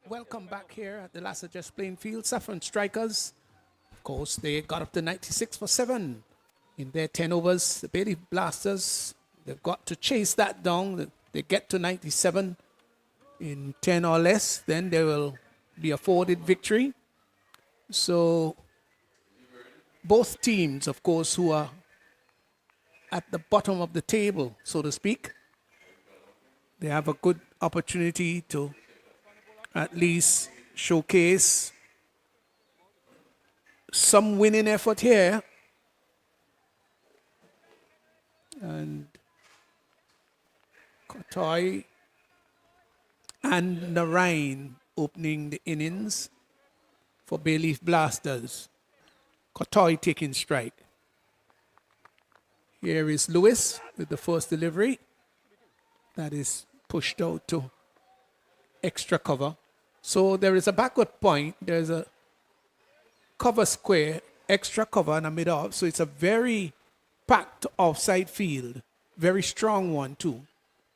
Welcome back here at the Lassa Just Plain Field. Saffron Strikers, of course, they got up to 96 for 7 in their 10 overs. The Bailey Blasters, they've got to chase that down. They get to 97 in 10 or less, then they will be afforded victory. So both teams, of course, who are at the bottom of the table, so to speak, they have a good opportunity to at least showcase some winning effort here. And Kotoy and Narain opening the innings for Bayleaf Blasters. Kotoy taking strike. Here is Lewis with the first delivery. That is pushed out to extra cover. So there is a backward point. There's a cover square, extra cover, and a mid-off. So it's a very packed offside field. Very strong one, too.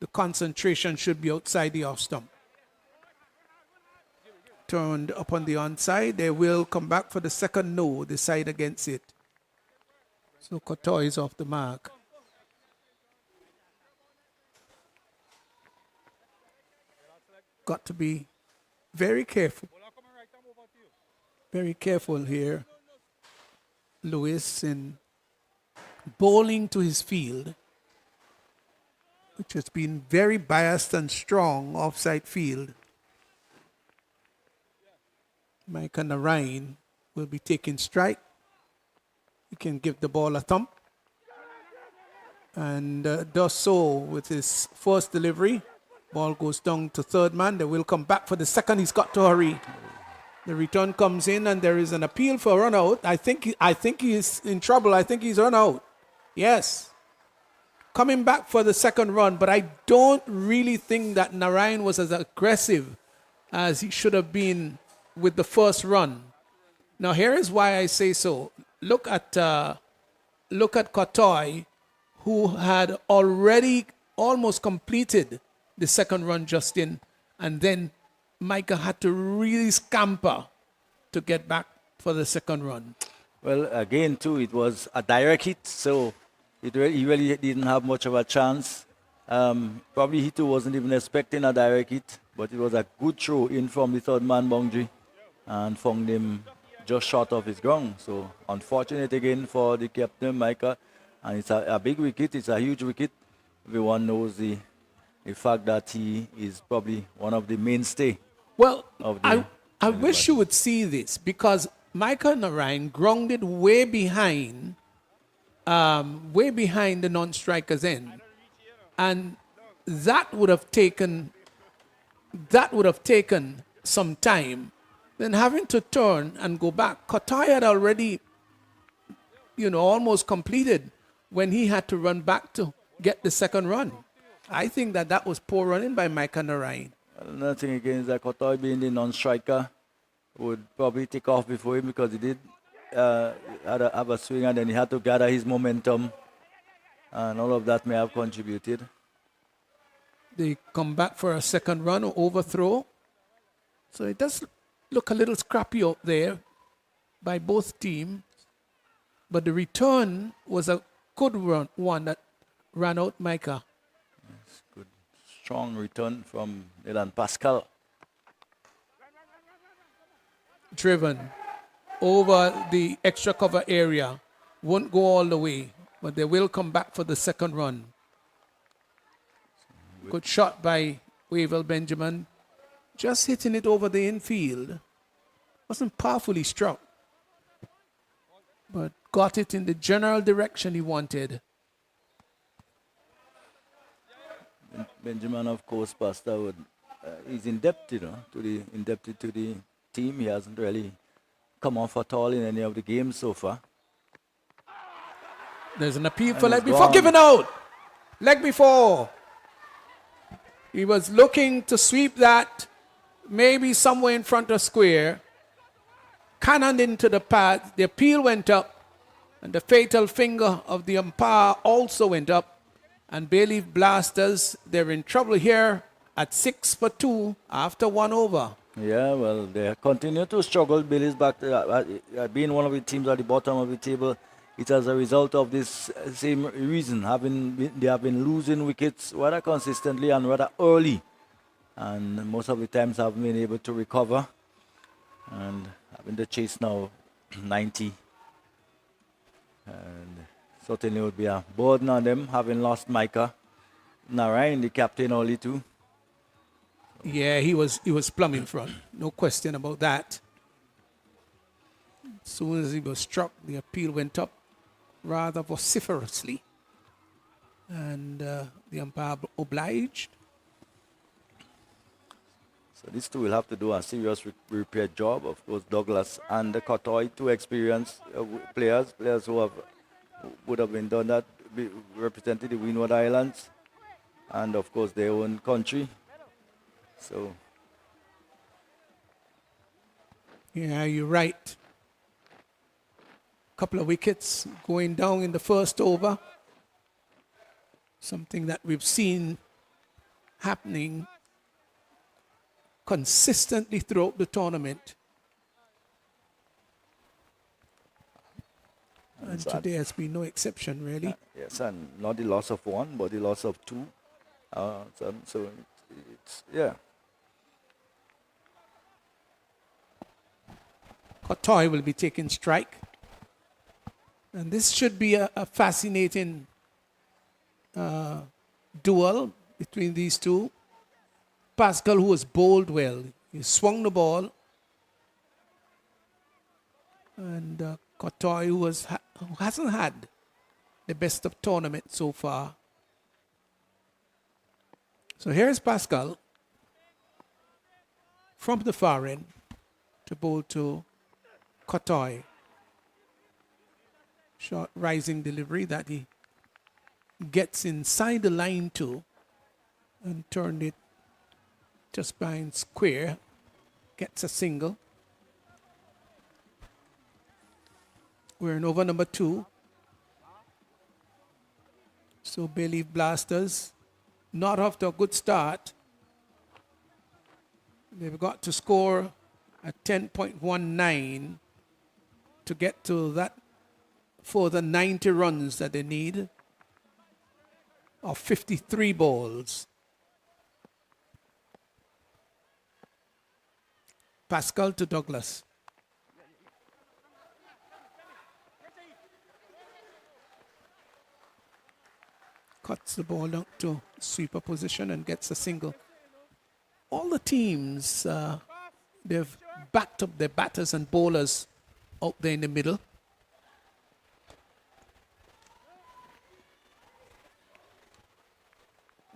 The concentration should be outside the off stump. Turned up on the onside. They will come back for the second no, decide against it. So Kotoy is off the mark. Got to be very careful. Very careful here. Lewis in bowling to his field, which has been very biased and strong offside field. Micah Narain will be taking strike. He can give the ball a thump. And does so with his first delivery. Ball goes down to third man. They will come back for the second. He's got to hurry. The return comes in and there is an appeal for a run out. I think he is in trouble. I think he's run out. Yes. Coming back for the second run, but I don't really think that Narain was as aggressive as he should have been with the first run. Now here is why I say so. Look at Kotoy, who had already almost completed the second run just in, and then Micah had to really scamper to get back for the second run. Well, again, too, it was a direct hit, so he really didn't have much of a chance. Probably he too wasn't even expecting a direct hit, but it was a good throw in from the third man boundary and found him just short of his ground. So unfortunate again for the captain, Micah, and it's a big wicket. It's a huge wicket. Everyone knows the fact that he is probably one of the mainstay. Well, I wish you would see this, because Micah Narain grounded way behind the non-striker's end, and that would have taken some time. Then having to turn and go back. Kotoy had already, almost completed when he had to run back to get the second run. I think that was poor running by Micah Narain. Nothing against that. Kotoy being the non-striker would probably take off before him, because he did have a swing and then he had to gather his momentum, and all of that may have contributed. They come back for a second run or overthrow. So it does look a little scrappy out there by both teams. But the return was a good one that ran out Micah. Yes, good, strong return from Dylan Pascal. Driven over the extra cover area. Won't go all the way, but they will come back for the second run. Good shot by Wavell Benjamin. Just hitting it over the infield. Wasn't powerfully struck, but got it in the general direction he wanted. Benjamin, of course, Pastor, he's indebted, indebted to the team. He hasn't really come off at all in any of the games so far. There's an appeal for leg before, given out. Leg before. He was looking to sweep that maybe somewhere in front of square. Cannoned into the path. The appeal went up, and the fatal finger of the umpire also went up. And Bayleaf Blasters, they're in trouble here at 6 for 2 after 1 over. Yeah, well, they continue to struggle. Billy's back being one of the teams at the bottom of the table. It's as a result of this same reason. They have been losing wickets rather consistently and rather early, and most of the times haven't been able to recover. And having the chase now 90, and certainly would be a burden on them having lost Micah Narayan, the captain, only too. Yeah, he was plumb in front. No question about that. As soon as he was struck, the appeal went up rather vociferously. And the umpire obliged. So these two will have to do a serious repair job. Of course, Douglas and the Cotoy, two experienced players who would have been done that, represented the Windward Islands, and of course their own country. So, yeah, you're right. Couple of wickets going down in the first over. Something that we've seen happening consistently throughout the tournament. And today has been no exception, really. yes, and not the loss of one, but the loss of two. So it's yeah. Cotoy will be taking strike. And this should be a fascinating duel between these two. Pascal, who has bowled well, he swung the ball. And Cotoy, who hasn't had the best of tournament so far. So here's Pascal from the far end to bowl to Cotoy. Short rising delivery that he gets inside the line too and turned it just behind square. Gets a single. We're in over number 2. So Bay Leaf Blasters not off to a good start. They've got to score a 10.19 to get to that for the 90 runs that they need of 53 balls. Pascal to Douglas. Cuts the ball out to sweeper position and gets a single. All the teams, they've backed up their batters and bowlers out there in the middle.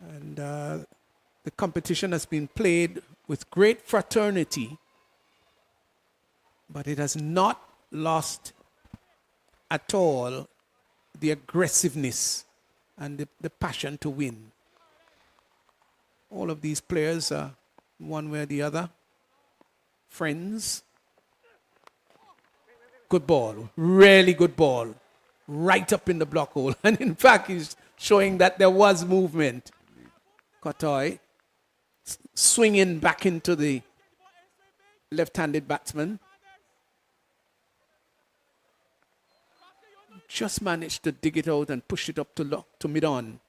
And the competition has been played with great fraternity, but it has not lost at all the aggressiveness and the passion to win. All of these players are, one way or the other, friends. Good ball, really good ball, right up in the block hole. And in fact, he's showing that there was movement. Cotoy swinging back into the left-handed batsman. Just managed to dig it out and push it up to mid-on.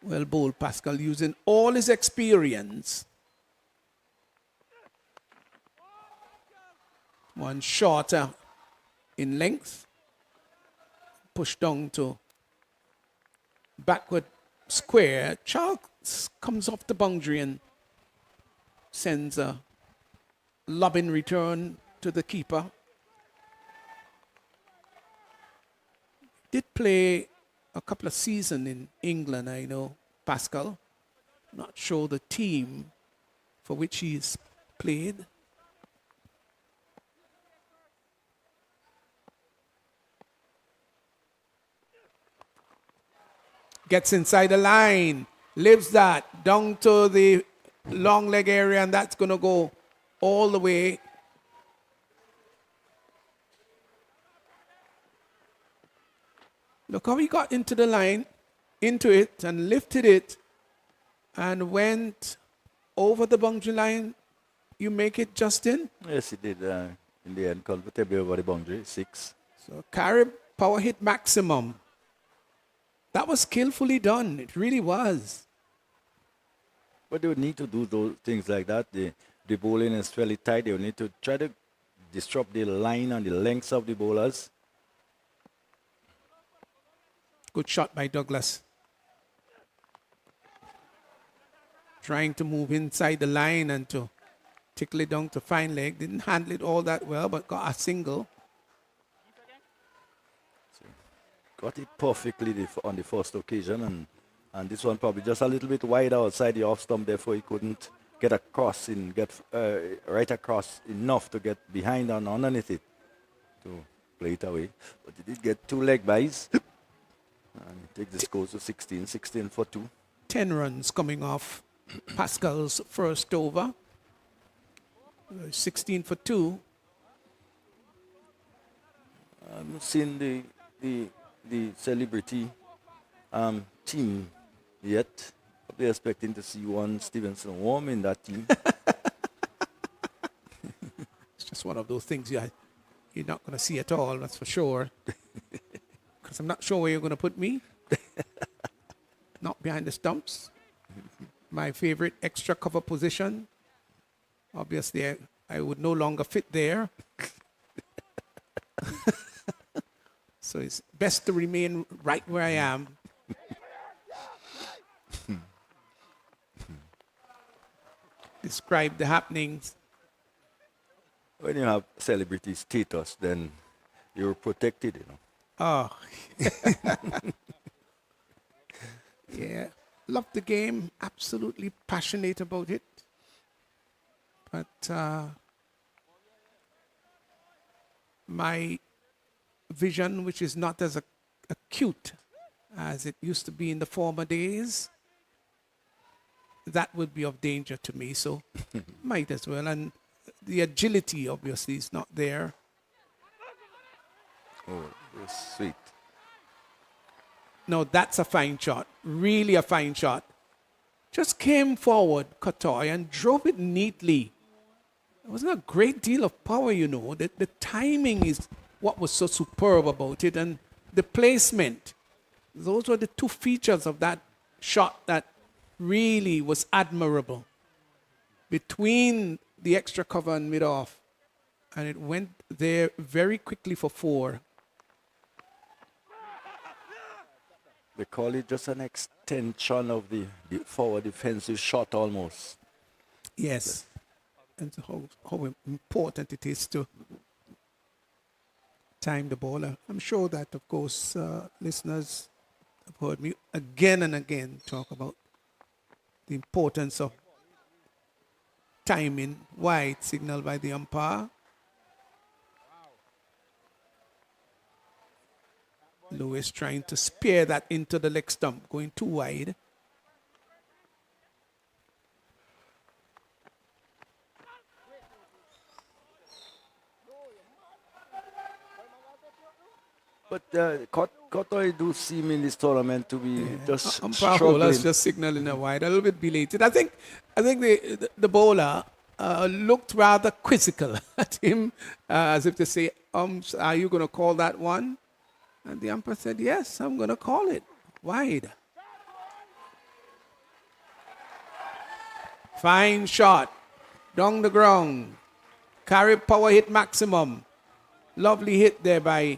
Well bowled, Pascal, using all his experience. One shorter in length. Pushed down to backward square. Charles comes off the boundary and sends a lobbing return to the keeper. Did play a couple of seasons in England, I know, Pascal. Not sure the team for which he's played. Gets inside the line, lives that down to the long leg area, and that's going to go all the way. Look how he got into the line, into it, and lifted it, and went over the boundary line. You make it, Justin. Yes, he did. In the end, comfortably over the boundary, 6. So Carib power hit maximum. That was skillfully done. It really was. But they would need to do those things like that. The bowling is fairly tight. They would need to try to disrupt the line and the lengths of the bowlers. Good shot by Douglas. Trying to move inside the line and to tickle it down to fine leg. Didn't handle it all that well, but got a single. Got it perfectly on the first occasion, and this one probably just a little bit wide outside the off stump, therefore he couldn't get across and get right across enough to get behind and underneath it to play it away. But he did get 2 leg byes, and he takes the score to 16 for 2. 10 runs coming off Pascal's first over. 16 for 2. I'm seeing the celebrity team yet. Probably expecting to see one Stevenson Warm in that team. It's just one of those things you're not going to see at all, that's for sure. Because I'm not sure where you're going to put me. Not behind the stumps. My favorite extra cover position. Obviously, I would no longer fit there. So it's best to remain right where I am. Describe the happenings. When you have celebrity status, then you're protected, you know. Oh. Yeah. Love the game. Absolutely passionate about it. But my vision, which is not as acute as it used to be in the former days, that would be of danger to me. So might as well. And the agility, obviously, is not there. Oh, that's sweet. No, that's a fine shot. Really a fine shot. Just came forward, Kotoy, and drove it neatly. There wasn't a great deal of power, you know. The timing is what was so superb about it, and the placement. Those were the 2 features of that shot that really was admirable. Between the extra cover and mid-off. And it went there very quickly for 4. They call it just an extension of the forward defensive shot almost. Yes. And how important it is to time the ball. I'm sure that, of course, listeners have heard me again and again talk about the importance of timing, wide signal by the umpire. Lewis trying to spear that into the leg stump, going too wide. But Kotoy do seem in this tournament to be just Umpire struggling. Holler's just signaling a wide, a little bit belated. I think the bowler looked rather quizzical at him, as if to say, are you going to call that one? And the umpire said, yes, I'm going to call it wide. Fine shot. Down the ground. Carib power hit maximum. Lovely hit there by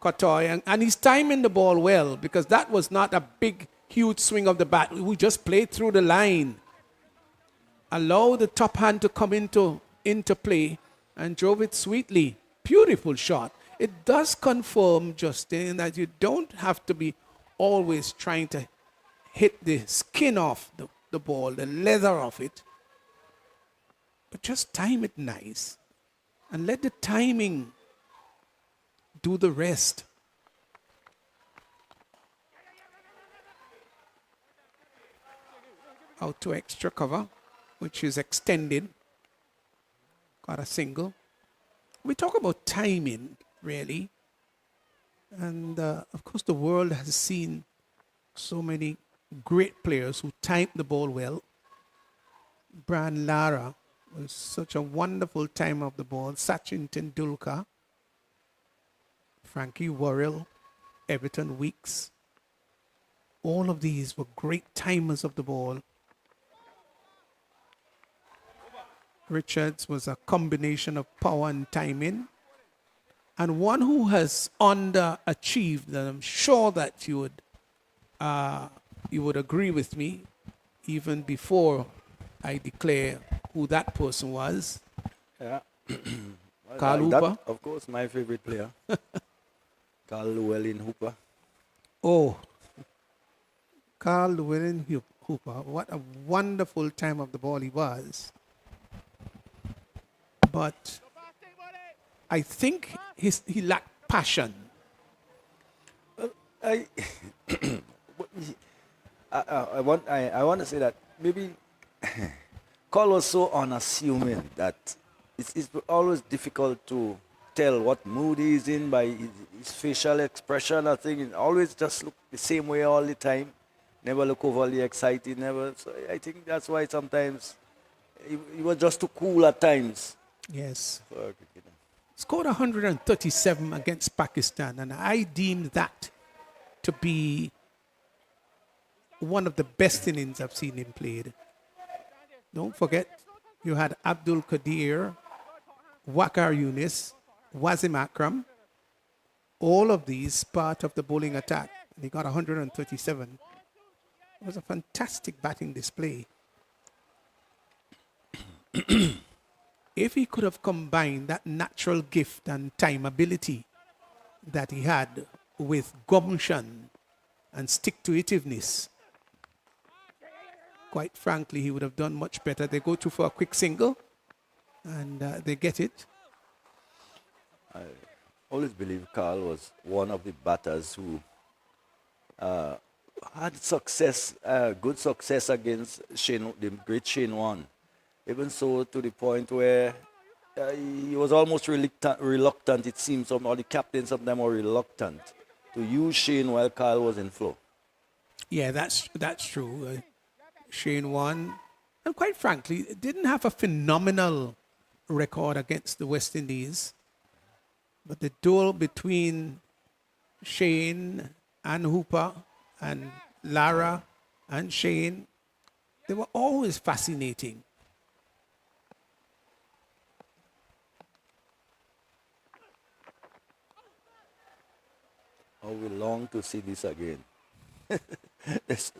Kotoy. And he's timing the ball well, because that was not a big, huge swing of the bat. We just played through the line. Allow the top hand to come into play and drove it sweetly. Beautiful shot. It does confirm, Justin, that you don't have to be always trying to hit the skin off the ball, the leather of it. But just time it nice and let the timing do the rest. Out to extra cover, which is extended. Got a single. We talk about timing, really. And of course, the world has seen so many great players who time the ball well. Bran Lara was such a wonderful time of the ball. Sachin Tendulkar, Frankie Worrell, Everton Weeks. All of these were great timers of the ball. Richards was a combination of power and timing. And one who has underachieved, and I'm sure that you would agree with me, even before I declare who that person was. Yeah. Carl That, Hooper. of course, my favorite player. Carl Llewellyn Hooper. Oh, Carl Llewellyn Hooper. What a wonderful time of the ball he was. But I think he lacked passion. I, I want to say that maybe Carl was so unassuming that it's always difficult to tell what mood he's in by his facial expression. I think it always just look the same way all the time. Never look overly excited. Never. So I think that's why sometimes he was just too cool at times. Yes. For a cricketer. Scored 137 against Pakistan, and I deem that to be one of the best innings I've seen him played. Don't forget, you had Abdul Qadir, Wakar Yunis, Wazim Akram, all of these part of the bowling attack. And he got 137. It was a fantastic batting display. If he could have combined that natural gift and time ability that he had with gumption and stick-to-itiveness, quite frankly, he would have done much better. They go through for a quick single, and they get it. I always believe Carl was one of the batters who had success, good success against the great Shane Warne. Even so, to the point where he was almost reluctant, it seems, all the captains of them were reluctant to use Shane while Carl was in flow. Yeah, that's true. Shane Warne, and quite frankly, didn't have a phenomenal record against the West Indies. But the duel between Shane and Hooper and Lara and Shane, they were always fascinating. Oh, we long to see this again.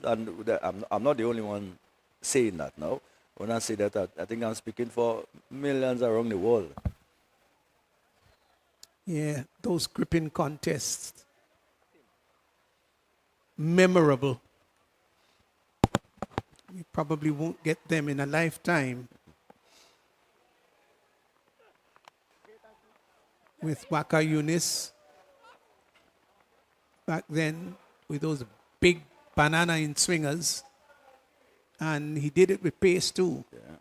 I'm not the only one saying that now. When I say that, I think I'm speaking for millions around the world. Yeah, those gripping contests. Memorable. We probably won't get them in a lifetime. With Waka Yunis back then, with those big banana in swingers. And he did it with pace too. Yeah.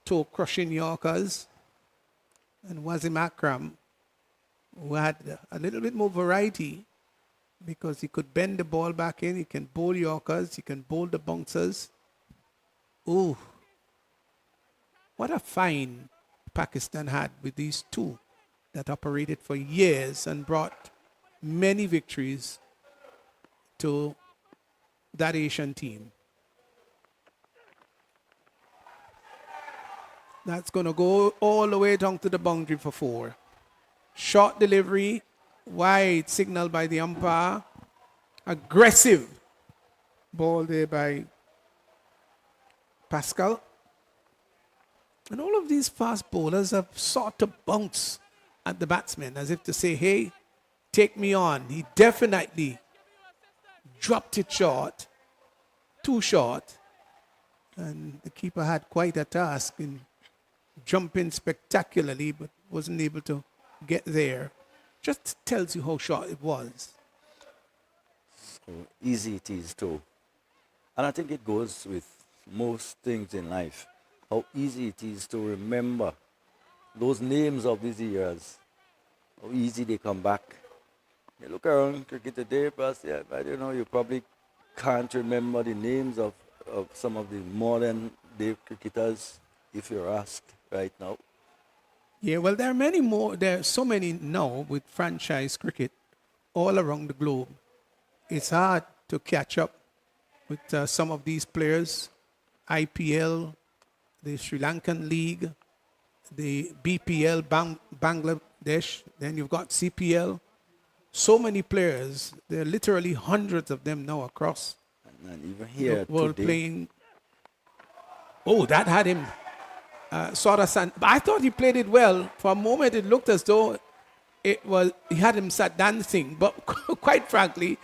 Toe crushing Yorkers. And Wazim Akram, who had a little bit more variety because he could bend the ball back in, he can bowl Yorkers, he can bowl the bouncers. Ooh, what a find Pakistan had with these two that operated for years and brought many victories to that Asian team. That's going to go all the way down to the boundary for 4. Short delivery, wide signal by the umpire. Aggressive ball there by Pascal. And all of these fast bowlers have sought to bounce at the batsman as if to say, hey, take me on. He definitely dropped it short, too short. And the keeper had quite a task in jumping spectacularly, but wasn't able to get there. Just tells you how short it was. So easy it is too. And I think it goes with most things in life. How easy it is to remember those names of these years. How easy they come back. You look around cricket today, but you probably can't remember the names of of some of the modern day cricketers, if you're asked right now. Yeah, well, there are many more. There are so many now with franchise cricket all around the globe. It's hard to catch up with some of these players. IPL, the Sri Lankan League, the BPL, Bangladesh, then you've got CPL. So many players. There are literally hundreds of them now across And even the here world today, playing. Oh, that had him sort of but I thought he played it well. For a moment, it looked as though he had him sat dancing. But quite frankly,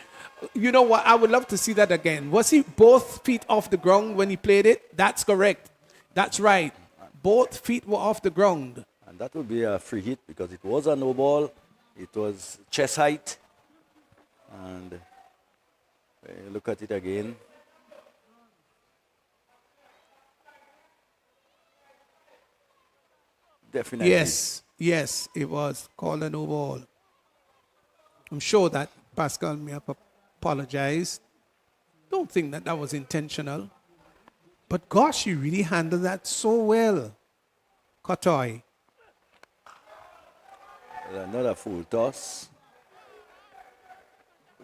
you know what? I would love to see that again. Was he both feet off the ground when he played it? That's correct. That's right. Both feet were off the ground. and that would be a free hit because it was a no ball. It was chest height. And when you look at it again, definitely. Yes, it was called a no ball. I'm sure that Pascal may have apologized. Don't think that was intentional. But gosh, you really handled that so well, Kotoy. Another full toss.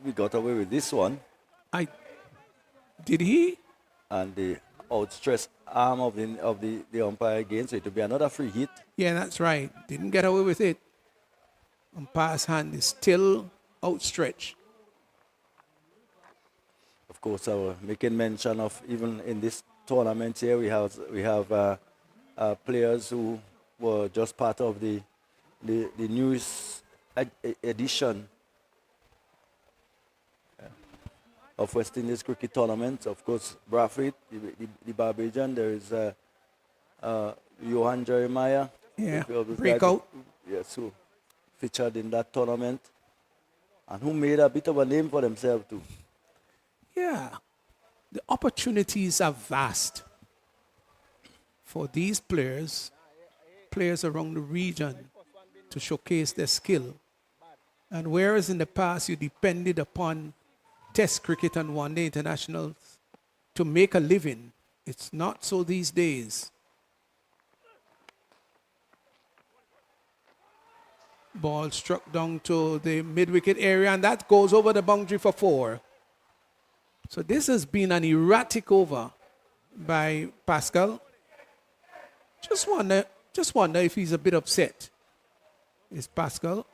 We got away with this one. Did he? And the outstretched arm of the umpire again, so it will be another free hit. Yeah, that's right. Didn't get away with it. Umpire's hand is still outstretched. Of course, I was making mention of even in this tournament here, we have players who were just part of the newest edition of West Indies cricket tournament. Of course, Bradford, the Barbadian. There is Johan Jeremiah. Yeah, of those guys breakout. Yes, who featured in that tournament and who made a bit of a name for themselves too. Yeah, the opportunities are vast for these players around the region to showcase their skill. And whereas in the past you depended upon Test cricket and one-day internationals to make a living, it's not so these days. Ball struck down to the mid-wicket area, and that goes over the boundary for 4. So this has been an erratic over by Pascal. Just wonder if he's a bit upset. Is Pascal?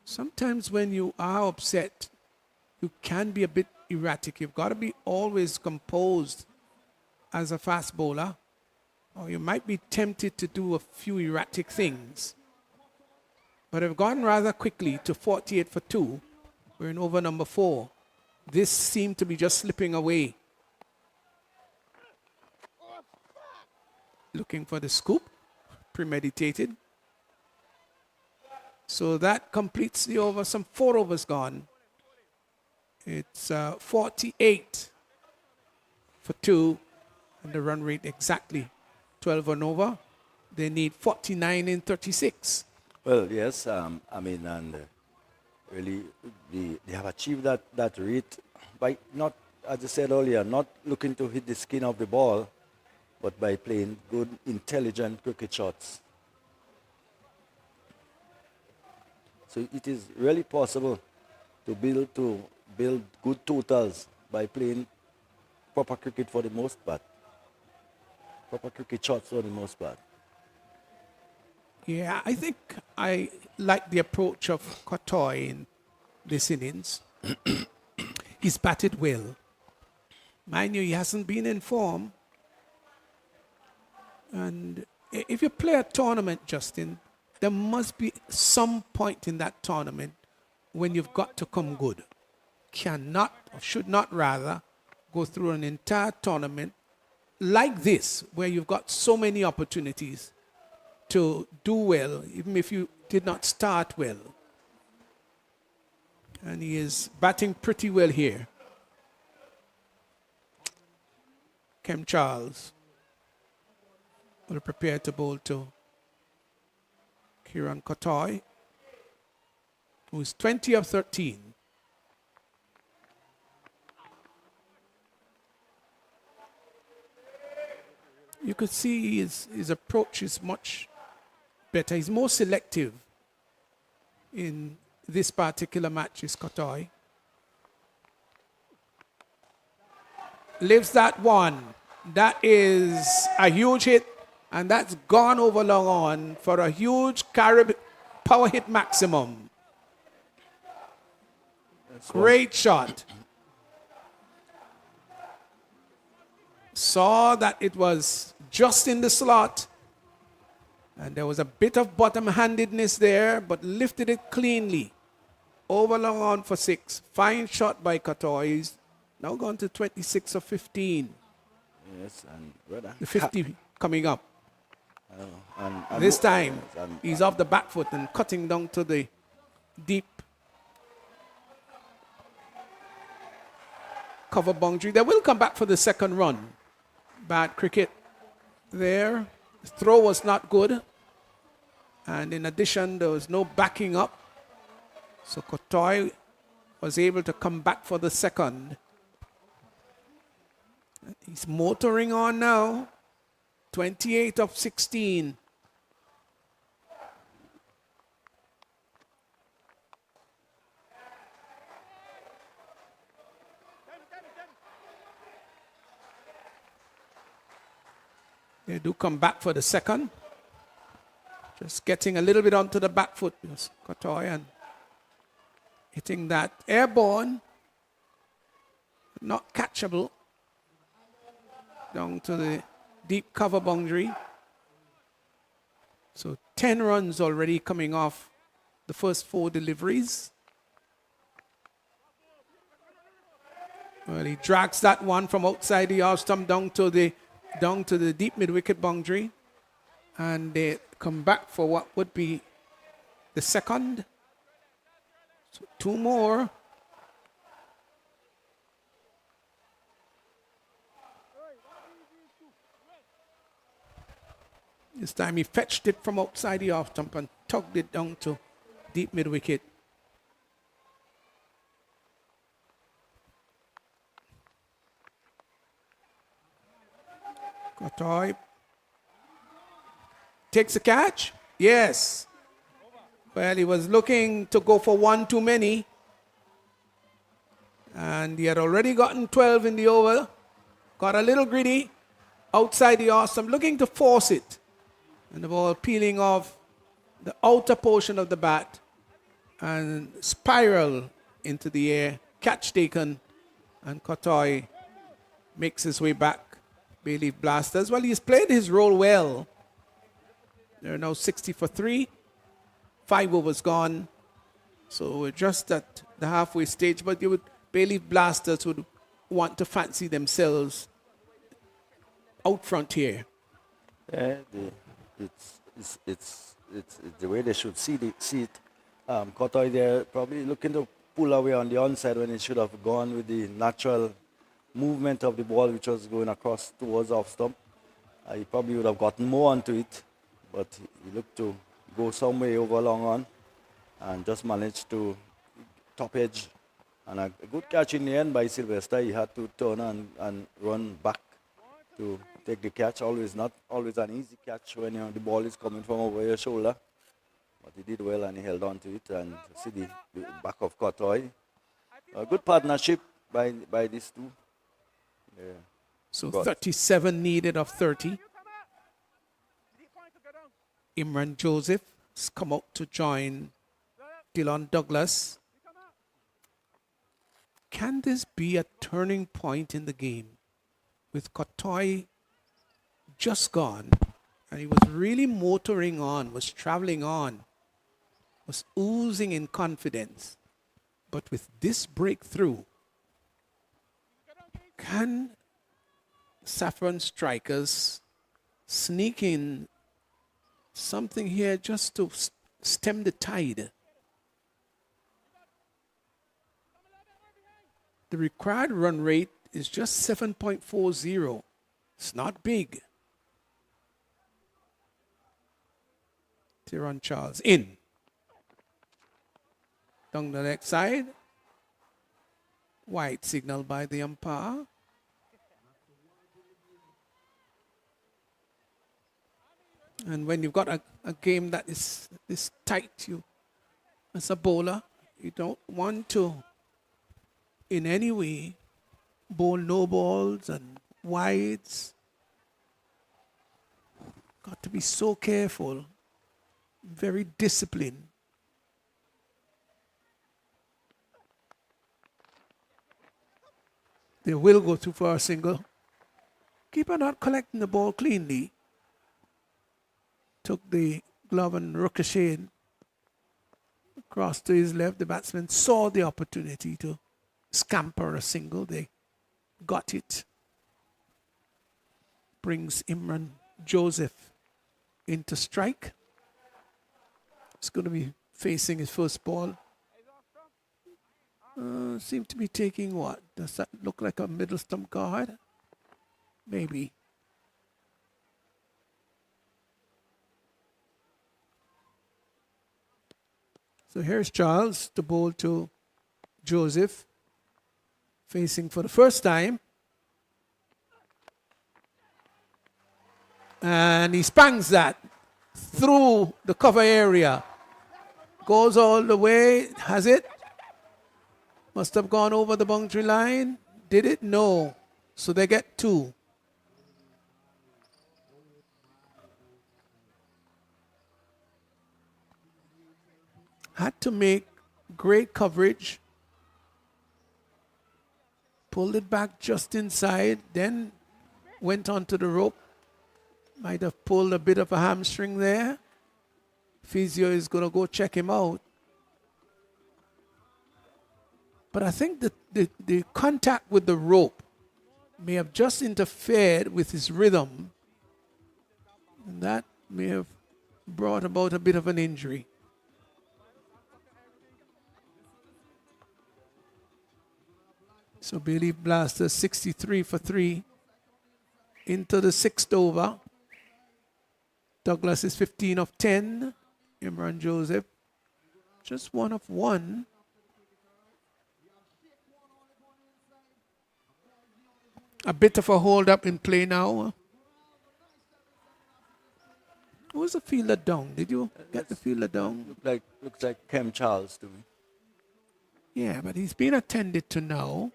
Sometimes when you are upset, you can be a bit erratic. You've got to be always composed as a fast bowler, or you might be tempted to do a few erratic things. But I've gone rather quickly to 48 for 2. We're in over number 4. This seemed to be just slipping away. Looking for the scoop. Premeditated. So that completes the over. Some 4 overs gone. It's 48 for 2. And the run rate exactly 12 and over. They need 49 in 36. Well, yes, and really they have achieved that rate by not, as I said earlier, not looking to hit the skin of the ball, but by playing good, intelligent cricket shots. So it is really possible to build good totals by playing proper cricket for the most part. Proper cricket shots for the most part. Yeah, I think I like the approach of Kotoy in this innings. He's batted well. Mind you, he hasn't been in form. And if you play a tournament, Justin, there must be some point in that tournament when you've got to come good. Cannot, or should not rather, go through an entire tournament like this, where you've got so many opportunities to do well, even if you did not start well. And he is batting pretty well here. Kem Charles will prepare to bowl to Kiran Kotoy, who's 20 of 13. You could see his approach is much better. He's more selective in this particular match, is Kotoy. Lives that one. That is a huge hit, and that's gone over long on for a huge power hit maximum. Great shot. Saw that it was just in the slot, and there was a bit of bottom-handedness there, but lifted it cleanly. Over long on for 6. Fine shot by Kotoy. He's now gone to 26 of 15. Yes, and brother. The 50 coming up. And This time, yes, and he's off the back foot and cutting down to the deep cover boundary. They will come back for the second run. Bad cricket there. The throw was not good. And in addition, there was no backing up. So Kotoy was able to come back for the second. He's motoring on now. 28 of 16. They do come back for the second. Just getting a little bit onto the back foot, Kotoy, and hitting that airborne, not catchable, down to the deep cover boundary. So 10 runs already coming off the first 4 deliveries. Well, he drags that one from outside the off stump down to the deep mid-wicket boundary. And they come back for what would be the second. So 2 more. This time he fetched it from outside the off stump and tugged it down to deep mid-wicket. Kotoy takes a catch. Yes. Well, he was looking to go for 1 too many. And he had already gotten 12 in the over. Got a little greedy outside the off stump, looking to force it. And the ball peeling off the outer portion of the bat and spiral into the air. Catch taken, and Kotoy makes his way back. Bayleaf Blasters. Well, he's played his role well. They're now 60 for 3. 5 overs gone. So we're just at the halfway stage, but Bayleaf Blasters would want to fancy themselves out front here. yeah, it's the way they should see it. Kotoy there probably looking to pull away on the onside when it should have gone with the natural movement of the ball, which was going across towards off stump. He probably would have gotten more onto it, but he looked to go some way over long on and just managed to top edge. And a good catch in the end by Sylvester. He had to turn and run back to take the catch. Not always an easy catch when the ball is coming from over your shoulder. But he did well and he held on to it. And see the back of Kotoy. A good partnership by these two. Yeah. So 37 needed of 30. Imran Joseph has come out to join Dylan Douglas. Can this be a turning point in the game? With Kotoy just gone, and he was really motoring on, was traveling on, was oozing in confidence. But with this breakthrough, can Saffron strikers sneak in something here just to stem the tide? The required run rate is just 7.40. It's not big. Tyrone Charles in. Down the next side. White signal by the umpire. And when you've got a game that is this tight, you, as a bowler, you don't want to in any way bowl no balls and wides. Got to be so careful, very disciplined. They will go through for a single. Keeper not collecting the ball cleanly. Took the glove and ricocheted across to his left. The batsman saw the opportunity to scamper a single. They got it. Brings Imran Joseph into strike. He's going to be facing his first ball. Seem to be taking what? Does that look like a middle stump guard? Maybe. So here's Charles to bowl to Joseph, facing for the first time. And he spangs that through the cover area. Goes all the way, has it? Must have gone over the boundary line. Did it? No. So they get 2. Had to make great coverage. Pulled it back just inside, then went onto the rope. Might have pulled a bit of a hamstring there. Physio is going to go check him out. But I think that the contact with the rope may have just interfered with his rhythm. And that may have brought about a bit of an injury. So Bailey Blasters 63 for 3 into the 6th over. Douglas is 15 of 10. Imran Joseph just 1 of 1. A bit of a hold up in play now. Who was the fielder down? Did you get the fielder down? Looks like Kem Charles to me. Yeah, but he's been attended to now.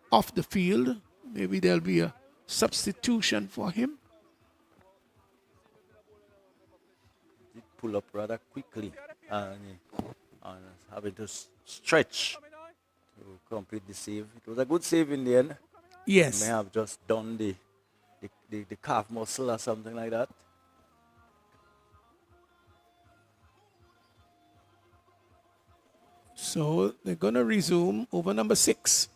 Off the field. Maybe there'll be a substitution for him. He pull up rather quickly and having to stretch to complete the save. It was a good save in the end. Yes. He may have just done the calf muscle or something like that. So they're going to resume over number 6.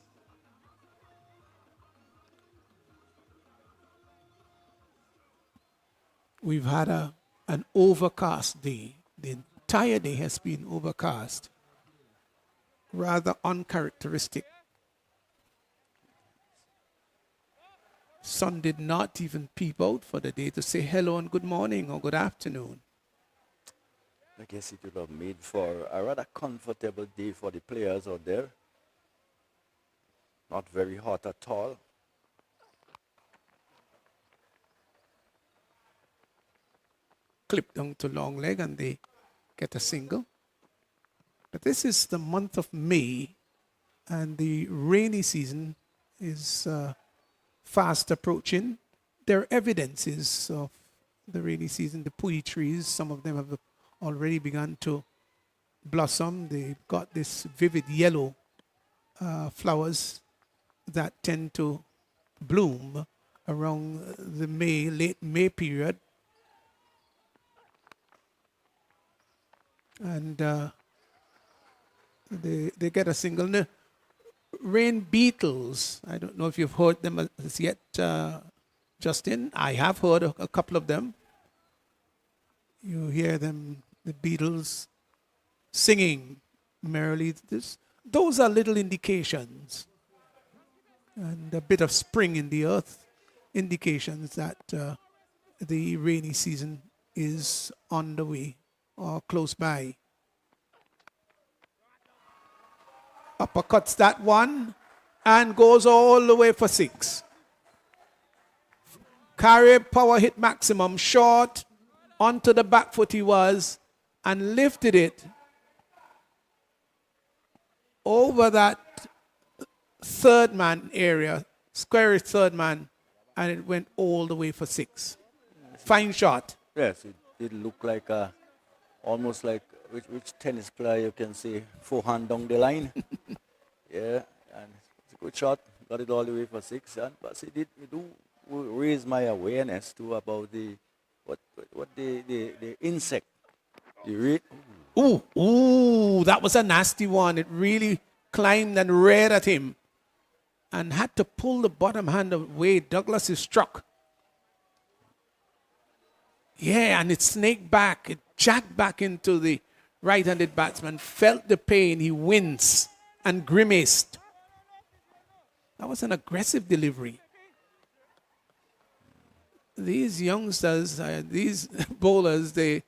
We've had an overcast day. The entire day has been overcast. Rather uncharacteristic. Sun did not even peep out for the day to say hello and good morning or good afternoon. I guess it would have made for a rather comfortable day for the players out there. Not very hot at all. Clip down to long leg and they get a single. But this is the month of May and the rainy season is fast approaching. There are evidences of the rainy season. The pui trees, some of them have already begun to blossom. They've got this vivid yellow flowers that tend to bloom around the late May period. And they get a single. No, rain beetles, I don't know if you've heard them as yet, Justin. I have heard a couple of them. You hear them, the beetles, singing merrily. Those are little indications. And a bit of spring in the earth, indications that the rainy season is on the way or close by. Uppercuts that one and goes all the way for 6. Carry power hit maximum, short, onto the back foot he was, and lifted it over that third man area, squarish third man, and it went all the way for 6. Fine shot. Yes, it looked like almost like which tennis player you can say forehand down the line. Yeah, and it's a good shot. Got it all the way for 6. And but it do raise my awareness too about the insect. Ooh, that was a nasty one. It really climbed and reared at him and had to pull the bottom hand away. Douglas is struck. Yeah, and it snaked back. It jacked back into the right-handed batsman, felt the pain. He winced and grimaced. That was an aggressive delivery. These youngsters, these bowlers, they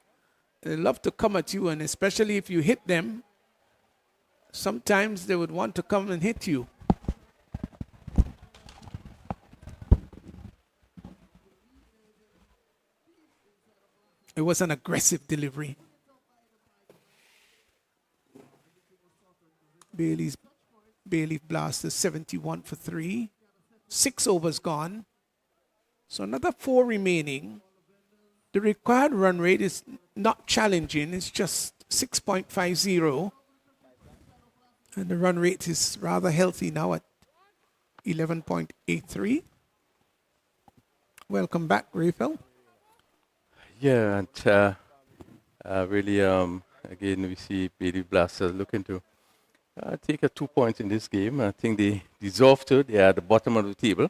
love to come at you, and especially if you hit them, sometimes they would want to come and hit you. It was an aggressive delivery. Bailey Blasters 71 for 3. 6 overs gone. So another 4 remaining. The required run rate is not challenging. It's just 6.50. And the run rate is rather healthy now at 11.83. Welcome back, Raphael. Yeah, and really, again, we see Bailey Blasters looking to take a 2 points in this game. I think they deserve to. They are at the bottom of the table.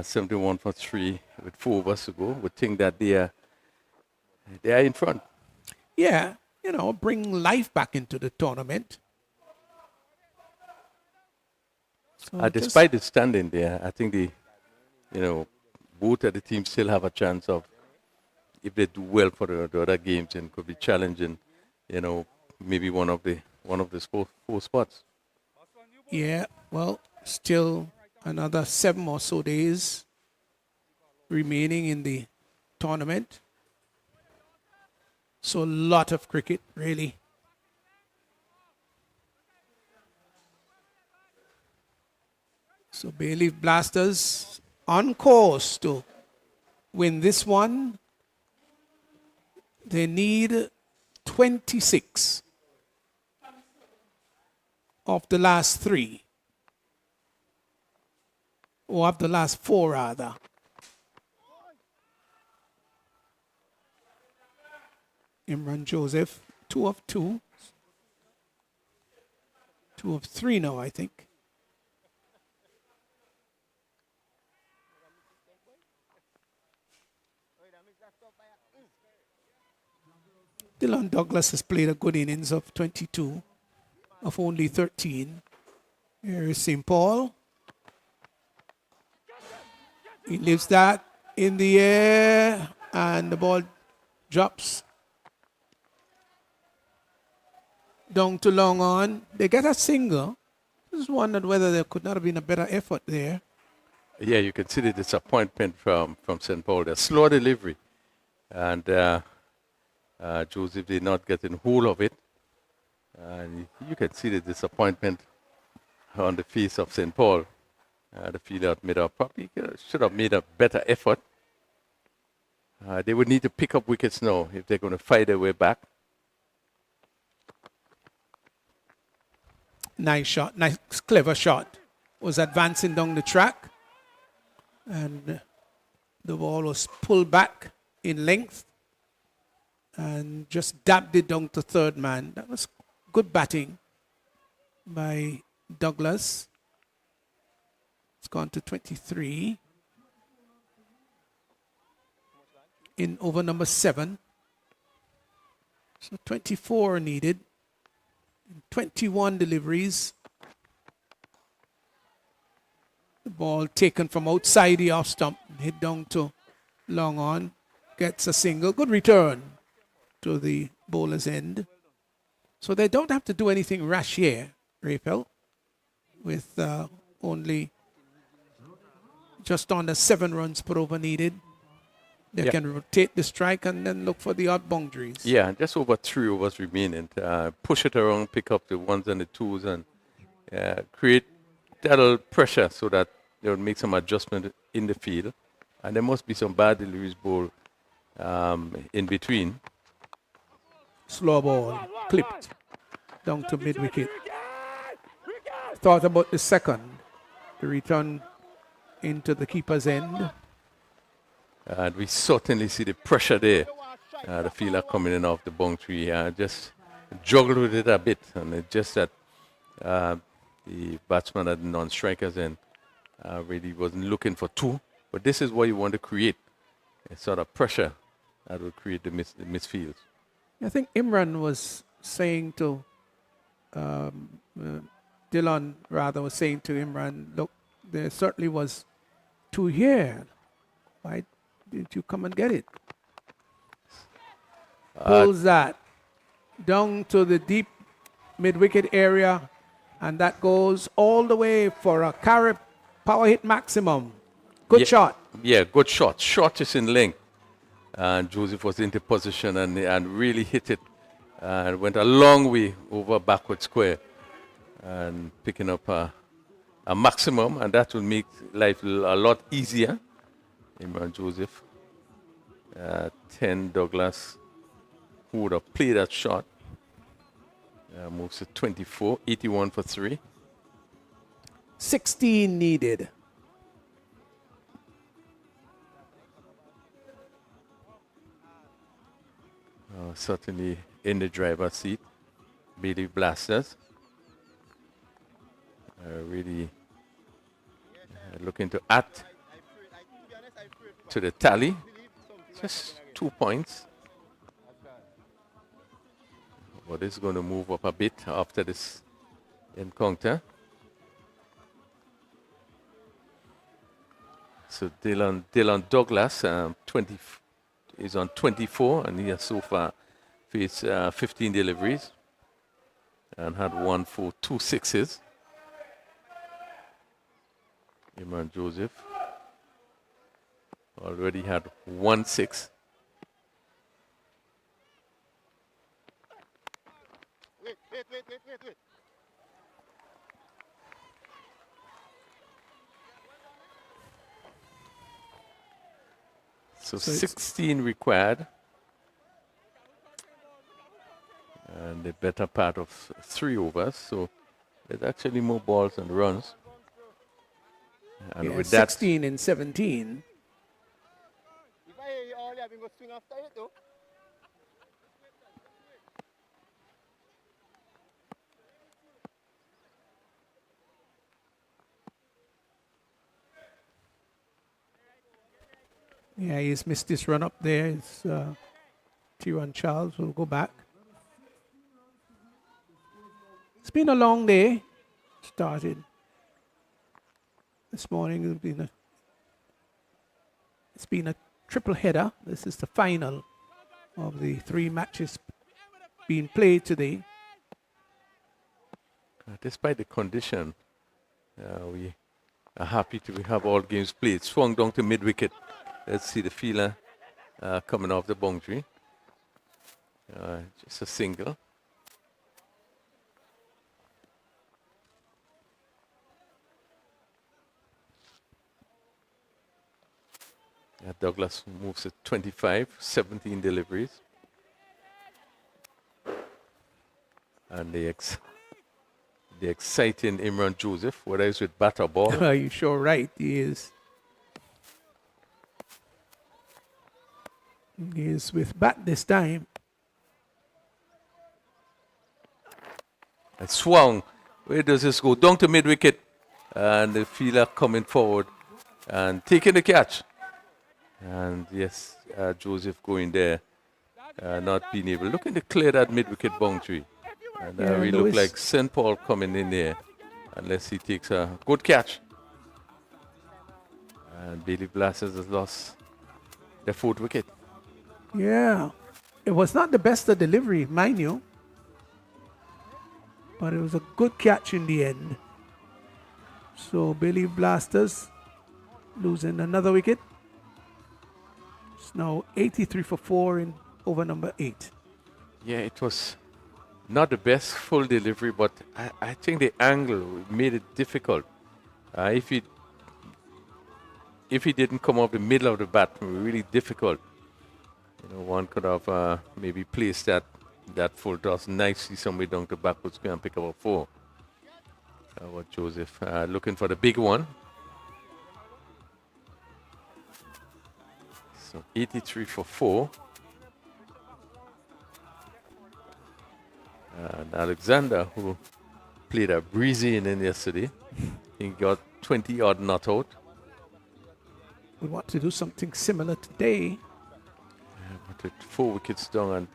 71 for 3 with 4 overs to go. Would think that they are in front. Yeah, bring life back into the tournament. So Despite the standing there, I think both of the teams still have a chance of, if they do well for the other games, and could be challenging, maybe one of the 4 spots. Yeah, well, still another 7 or so days remaining in the tournament. So a lot of cricket, really. So Bailey Blasters on course to win this one. They need 26 of the last 3. Or of the last 4, rather. Imran Joseph, 2 of 2. 2 of 3 now, I think. Dylan Douglas has played a good innings of 22 of only 13. Here is St. Paul. He leaves that in the air, and the ball drops down to long on. They get a single. Just wondered whether there could not have been a better effort there. Yeah, you can see the disappointment from St. Paul. The slow delivery. And Joseph did not get in hold of it. And you can see the disappointment on the face of St. Paul. The fielder probably should have made a better effort. They would need to pick up wickets now if they're going to fight their way back. Nice shot, nice, clever shot. Was advancing down the track, and the ball was pulled back in length and just dabbed it down to third man. That was good batting by Douglas. It's gone to 23 in over number 7. So 24 needed. 21 deliveries. The ball taken from outside the off stump, hit down to long on. Gets a single. Good return to the bowler's end. So they don't have to do anything rash here, Raphael, with only just under 7 runs per over needed. They Yeah. can rotate the strike and then look for the odd boundaries. Yeah, just over 3 overs remaining. Push it around, pick up the ones and the twos, and create that little pressure so that they'll make some adjustment in the field. And there must be some bad deliveries ball in between. Slow ball, clipped down to mid wicket. Thought about the second, the return into the keeper's end. And we certainly see the pressure there. The fielder coming in off the boundary. Just juggled with it a bit. And it's just that the batsman at the non-strikers end really wasn't looking for 2. But this is what you want to create. A sort of pressure that will create the misfields. I think Imran was saying to Dylan, rather, was saying to Imran, look, there certainly was 2 here. Why didn't you come and get it? Pulls that down to the deep mid-wicket area, and that goes all the way for a carry power hit maximum. Good shot. Yeah, good shot. Shortest in length. And Joseph was into position and really hit it. And went a long way over backward square. And picking up a maximum. And that will make life a lot easier. Imran Joseph. 10 Douglas, who would have played that shot. Moves to 24, 81 for 3. 16 needed. Certainly in the driver's seat. Bailey Blasters. Really looking to add to the tally. Just 2 points. But it's going to move up a bit after this encounter. So Dylan Douglas 20, is on 24, and he has so far faced 15 deliveries and had 1 for 2 sixes. Imran Joseph already had 1 6. Wait. So 16 required. And the better part of 3 overs. So there's actually more balls than runs. And Yeah, with that, 16 and 17. If I hear you all, I'm going to swing after it, though. Yeah, he's missed this run up there. It's T1 Charles will go back. It's been a long day. Started this morning. It's been a triple header. This is the final of the 3 matches being played today. despite the condition, we are happy to have all games played. Swung down to mid-wicket. Let's see the fielder coming off the boundary. Just a single. Douglas moves at 25, 17 deliveries. And the exciting Imran Joseph, whether it's with bat or ball. You're sure right, he is. He is with bat this time. And swung. Where does this go? Down to mid-wicket. And the fielder coming forward and taking the catch. And yes, Joseph going there, not being able, looking to clear that mid-wicket boundary. And we look like St. Paul coming in there, unless he takes a good catch. And Bailey Blasters has lost the 4th wicket. Yeah, it was not the best of delivery, mind you, but it was a good catch in the end. So Bailey Blasters losing another wicket. It's now 83 for 4 in over number 8. Yeah, it was not the best full delivery, but I think the angle made it difficult. If he didn't come off the middle of the bat, it would be really difficult. You know, one could have maybe placed that full toss nicely somewhere down to backward square and pick up a 4. But Joseph looking for the big one. So 83 for 4. And Alexander, who played a breezy inning yesterday, he got 20 odd not out. We want to do something similar today. But with 4 wickets down and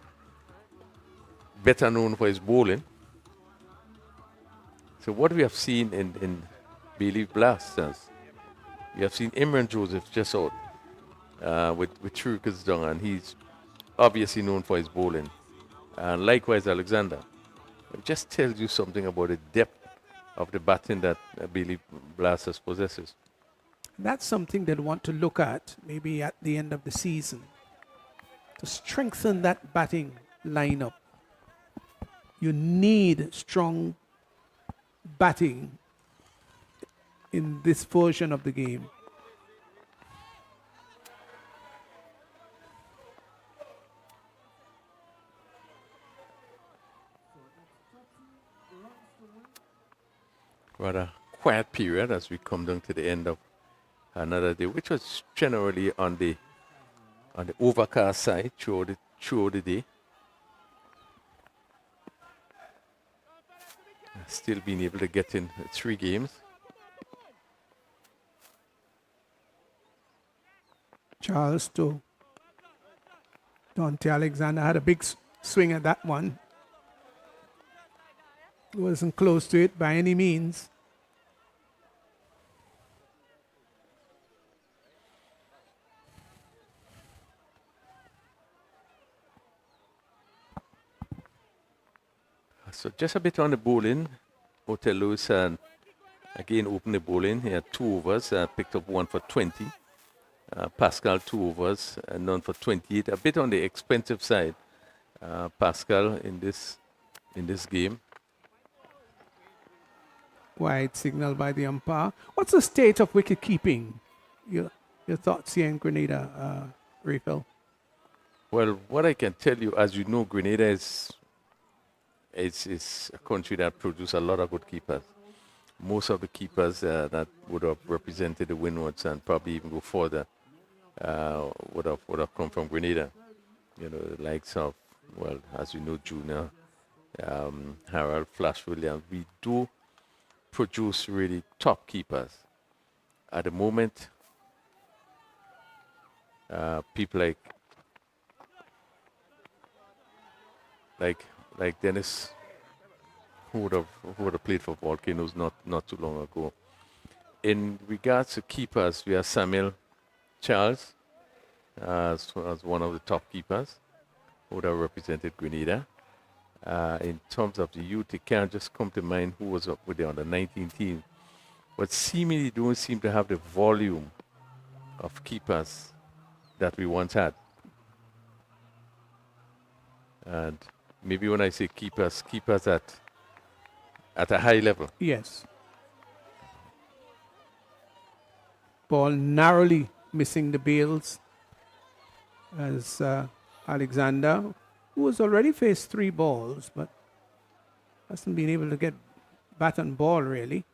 better known for his bowling. So what we have seen in Bailey Blasters, we have seen Imran Joseph just out with 3 wickets down, and he's obviously known for his bowling. And likewise Alexander. It just tells you something about the depth of the batting that Bailey Blasters possesses. That's something they'll want to look at maybe at the end of the season to strengthen that batting lineup. You need strong batting in this version of the game. Rather quiet period as we come down to the end of another day, which was generally on the overcast side throughout the day. Still being able to get in 3 games. Charles to Dante Alexander had a big swing at that one. Wasn't close to it by any means. So just a bit on the bowling. Otel Lewis again opened the bowling. He had 2 overs, picked up 1 for 20. Pascal 2 overs and none for 28. A bit on the expensive side, Pascal in this game. Wide signal by the umpire. What's the state of wicket keeping? Your thoughts here in Grenada, Refill? Well, what I can tell you, as you know, Grenada is a country that produces a lot of good keepers. Most of the keepers that would have represented the Windwards and probably even go further would have come from Grenada. You know, the likes of, well, as you know, Junior, Harold, Flash Williams. We do produce really top keepers. At the moment, people like Dennis, who would have played for Volcanoes not too long ago. In regards to keepers, we have Samuel Charles as one of the top keepers who would have represented Grenada. In terms of the youth, it can't just come to mind who was up with the under-19 team, but seemingly don't seem to have the volume of keepers that we once had. And maybe when I say keepers at a high level. Yes. Ball narrowly missing the bails as Alexander, who has already faced 3 balls, but hasn't been able to get bat on ball really.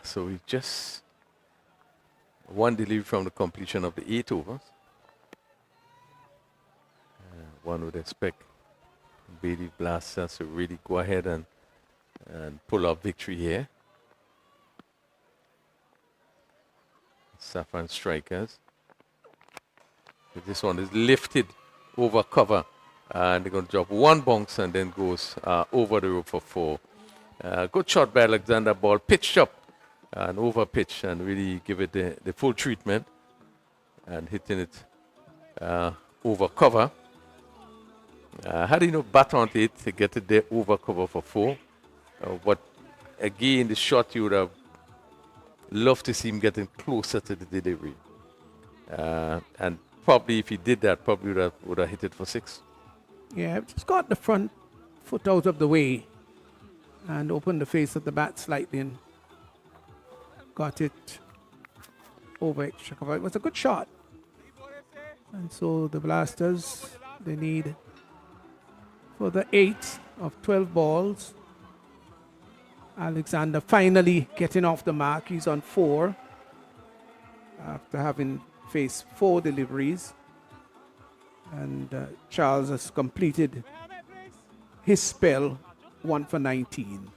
So we just 1 delivery from the completion of the 8 overs. One would expect Bailey Blasters to really go ahead and pull off victory here. Saffron strikers. But this one is lifted over cover, and they're going to drop 1 bounce and then goes over the rope for 4. Good shot by Alexander. Ball pitched up and over pitch and really give it the full treatment and hitting it over cover. Had he not bat on it to get it there over cover for 4, but again the shot you would have love to see him getting closer to the delivery. And probably if he did that, probably would have hit it for 6. Yeah, just got the front foot out of the way and opened the face of the bat slightly and got it over extra cover. It was a good shot. And so the Blasters, they need for the 8 of 12 balls. Alexander finally getting off the mark. He's on 4 after having faced 4 deliveries. And Charles has completed his spell, 1 for 19.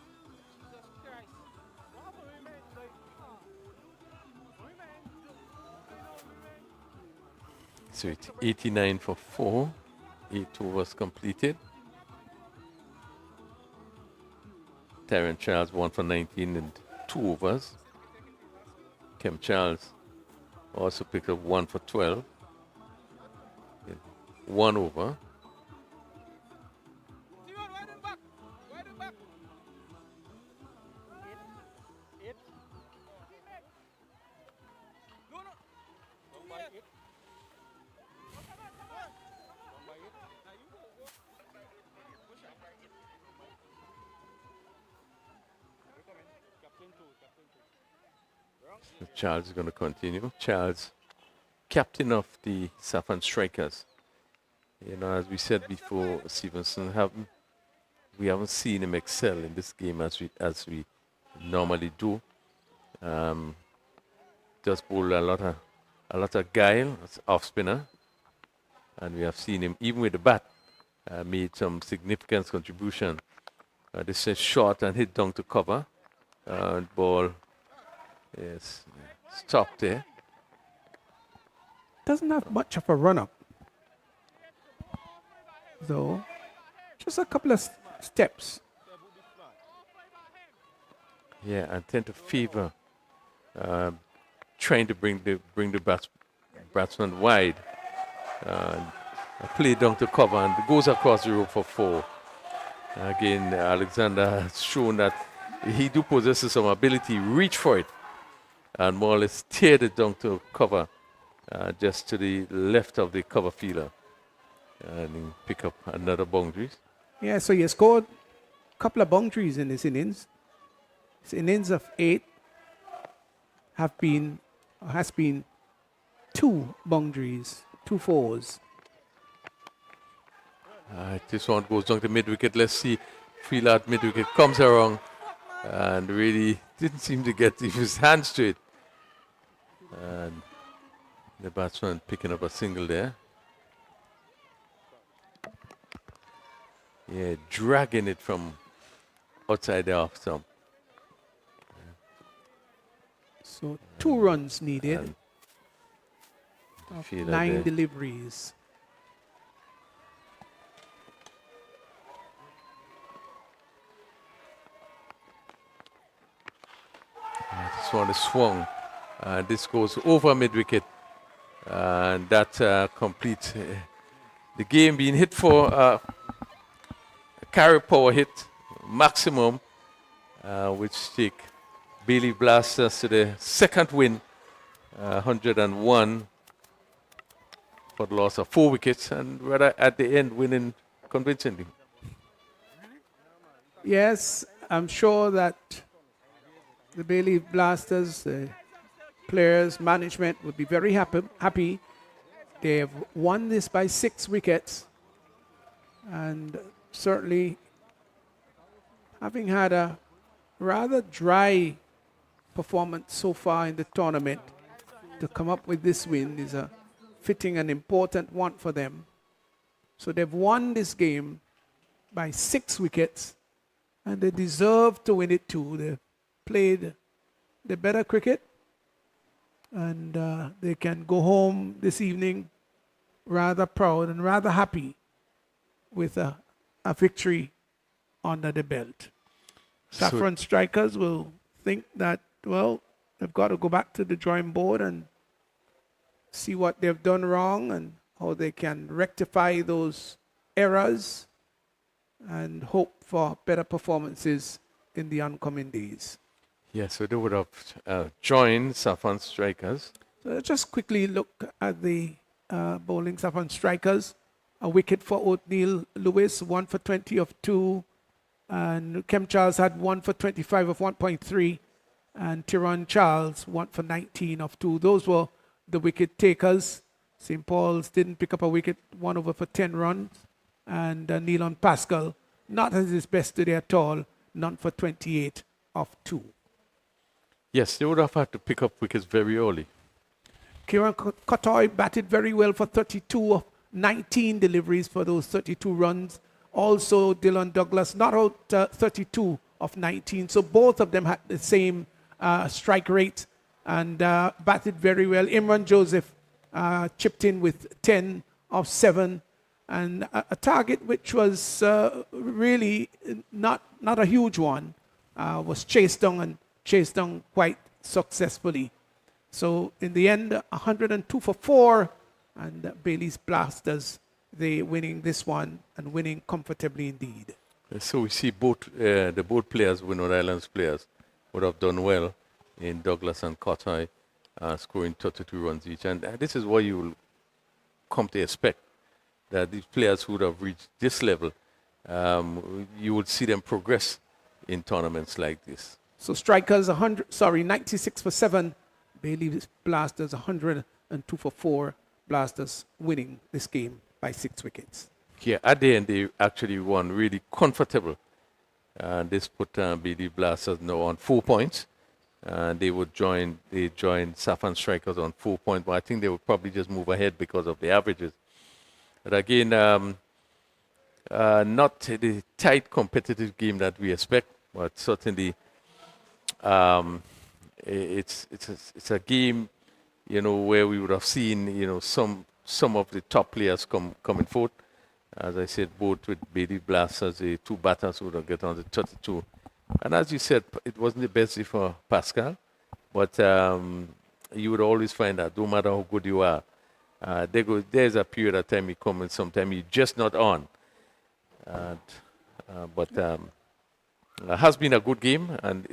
So it's 89 for 4. 8 overs completed. Terrence Charles 1 for 19 and 2 overs. Kem Charles also picked up 1 for 12. 1 over. So Charles is going to continue. Charles, captain of the Saffron Strikers. You know, as we said before, Stevenson, we haven't seen him excel in this game as we normally do. Just bowl a lot of guile as off spinner, and we have seen him even with the bat made some significant contribution. This is short and hit down to cover. Ball is stopped there. Doesn't have much of a run-up, though. Just a couple of steps. Yeah, and tend to favor trying to bring the batsman wide. Play down to cover and goes across the rope for 4. Again, Alexander has shown that he do possess some ability, reach for it, and more or less steered it down to cover, just to the left of the cover fielder, and he pick up another boundary. Yeah, so he scored a couple of boundaries in his innings. His innings of 8 has been 2 boundaries, 2 fours. This one goes down to mid-wicket. Let's see. Fielder at mid-wicket comes around and really didn't seem to get his hands to it. And the batsman picking up a single there. Yeah, dragging it from outside the off stump. So 2 runs needed. And Of fielder 9 there. deliveries. This one is swung. This goes over mid-wicket. And that completes the game being hit for a carry power hit maximum, which take Bailey Blasters to the second win, 101 for the loss of 4 wickets, and rather at the end winning convincingly. Yes, I'm sure that the Bailey Blasters, players, management would be very happy. They have won this by 6 wickets, and certainly having had a rather dry performance so far in the tournament, to come up with this win is a fitting and important one for them. So they've won this game by 6 wickets, and they deserve to win it too. They played the better cricket, and they can go home this evening rather proud and rather happy with a victory under the belt. Saffron Strikers will think that, well, they've got to go back to the drawing board and see what they've done wrong and how they can rectify those errors and hope for better performances in the oncoming days. Yeah, so they would have joined Saffron Strikers. So let's just quickly look at the bowling Saffron strikers. A wicket for Othniel Lewis, 1 for 20 of 2. And Kem Charles had 1 for 25 of 1.3. And Tyrone Charles, 1 for 19 of 2. Those were the wicket takers. St. Paul's didn't pick up a wicket, 1 over for 10 runs. And Neilon Pascal, not at his best today at all, none for 28 of 2. Yes, they would have had to pick up wickets very early. Kieran Kotoy batted very well for 32 of 19 deliveries for those 32 runs. Also, Dylan Douglas not out 32 of 19. So both of them had the same strike rate and batted very well. Imran Joseph chipped in with 10 of 7. And a target which was really not a huge one was chased down quite successfully. So in the end, 102 for 4, and Bailey's Blasters, they winning this one and winning comfortably indeed. So we see the both players, Winwood Islands players, would have done well in Douglas and Kotai, scoring 32 runs each. And this is what you will come to expect, that these players who would have reached this level, you would see them progress in tournaments like this. So strikers 96 for 7. Bailey's Blasters 102 for 4. Blasters winning this game by 6 wickets. Yeah, at the end they actually won really comfortable. This put Bailey Blasters now on 4 points. They joined Saffron Strikers on 4 points, but I think they would probably just move ahead because of the averages. But again, not the tight competitive game that we expect, but certainly it's a game, where we would have seen, some of the top players coming forth. As I said, both with Bailey Blasters, the 2 batters who would have get on the 32. And as you said, it wasn't the best day for Pascal, but you would always find that no matter how good you are, there's a period of time you come and sometimes you're just not on. But it has been a good game, and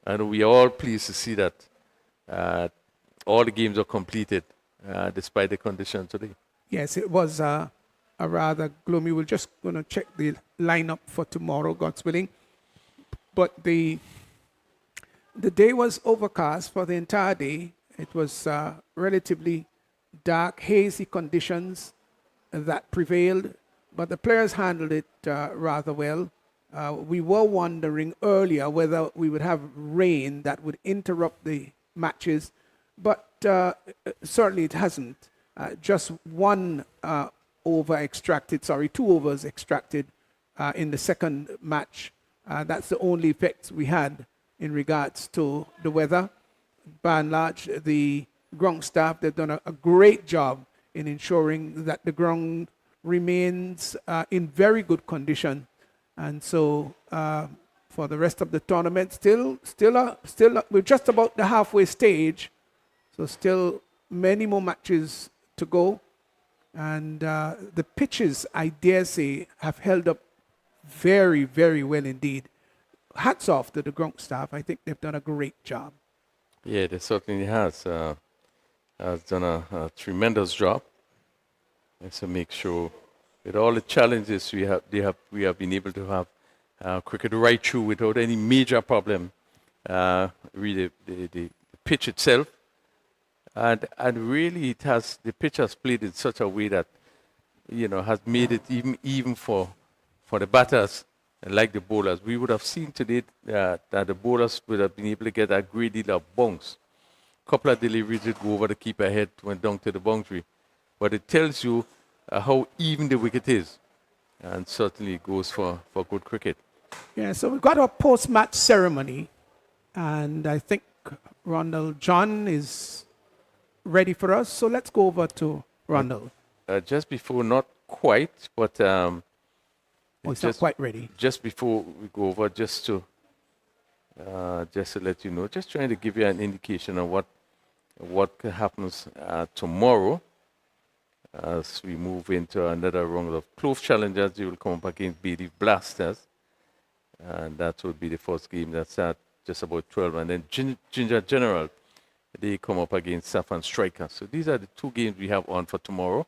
and we are all pleased to see that all the games are completed despite the conditions today. Yes, it was a rather gloomy. We're just going to check the lineup for tomorrow, God's willing. But the day was overcast for the entire day. It was relatively dark, hazy conditions that prevailed, but the players handled it rather well. We were wondering earlier whether we would have rain that would interrupt the matches, but certainly it hasn't. Just 2 overs extracted in the second match. That's the only effect we had in regards to the weather. By and large, the ground staff, they've done a great job in ensuring that the ground remains in very good condition. And so for the rest of the tournament, still, we're just about the halfway stage. So still many more matches to go. And the pitches, I dare say, have held up very, very well indeed. Hats off to the ground staff. I think they've done a great job. Yeah, they certainly has done a tremendous job. And so make sure with all the challenges we have been able to have cricket right through without any major problem. Really, the pitch itself, and really the pitch has played in such a way that has made it even for the batters like the bowlers. We would have seen today that the bowlers would have been able to get a great deal of bounce. A couple of deliveries did go over the keeper head, went down to the boundary, but it tells you how even the wicket is, and certainly goes for good cricket. Yeah, so we've got a post-match ceremony, and I think Ronald John is ready for us. So let's go over to Ronald. Just before, not quite, but it's not quite ready. Just before we go over, just to let you know, just trying to give you an indication of what happens tomorrow. As we move into another round of close challengers, you will come up against Bailey Blasters. And that will be the first game. That's at just about 12. And then Ginger General, they come up against Saffron Striker. So these are the 2 games we have on for tomorrow.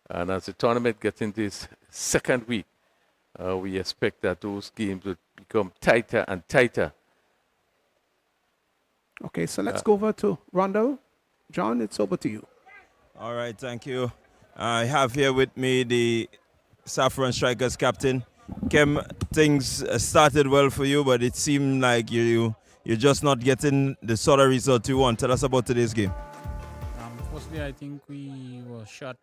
And as the tournament gets into its second week, we expect that those games will become tighter and tighter. Okay, so let's go over to Rondo. John, it's over to you. All right, thank you. I have here with me the Saffron Strikers captain. Kem, things started well for you, but it seemed like you're just not getting the sort of result you want. Tell us about today's game. Firstly, I think we were shot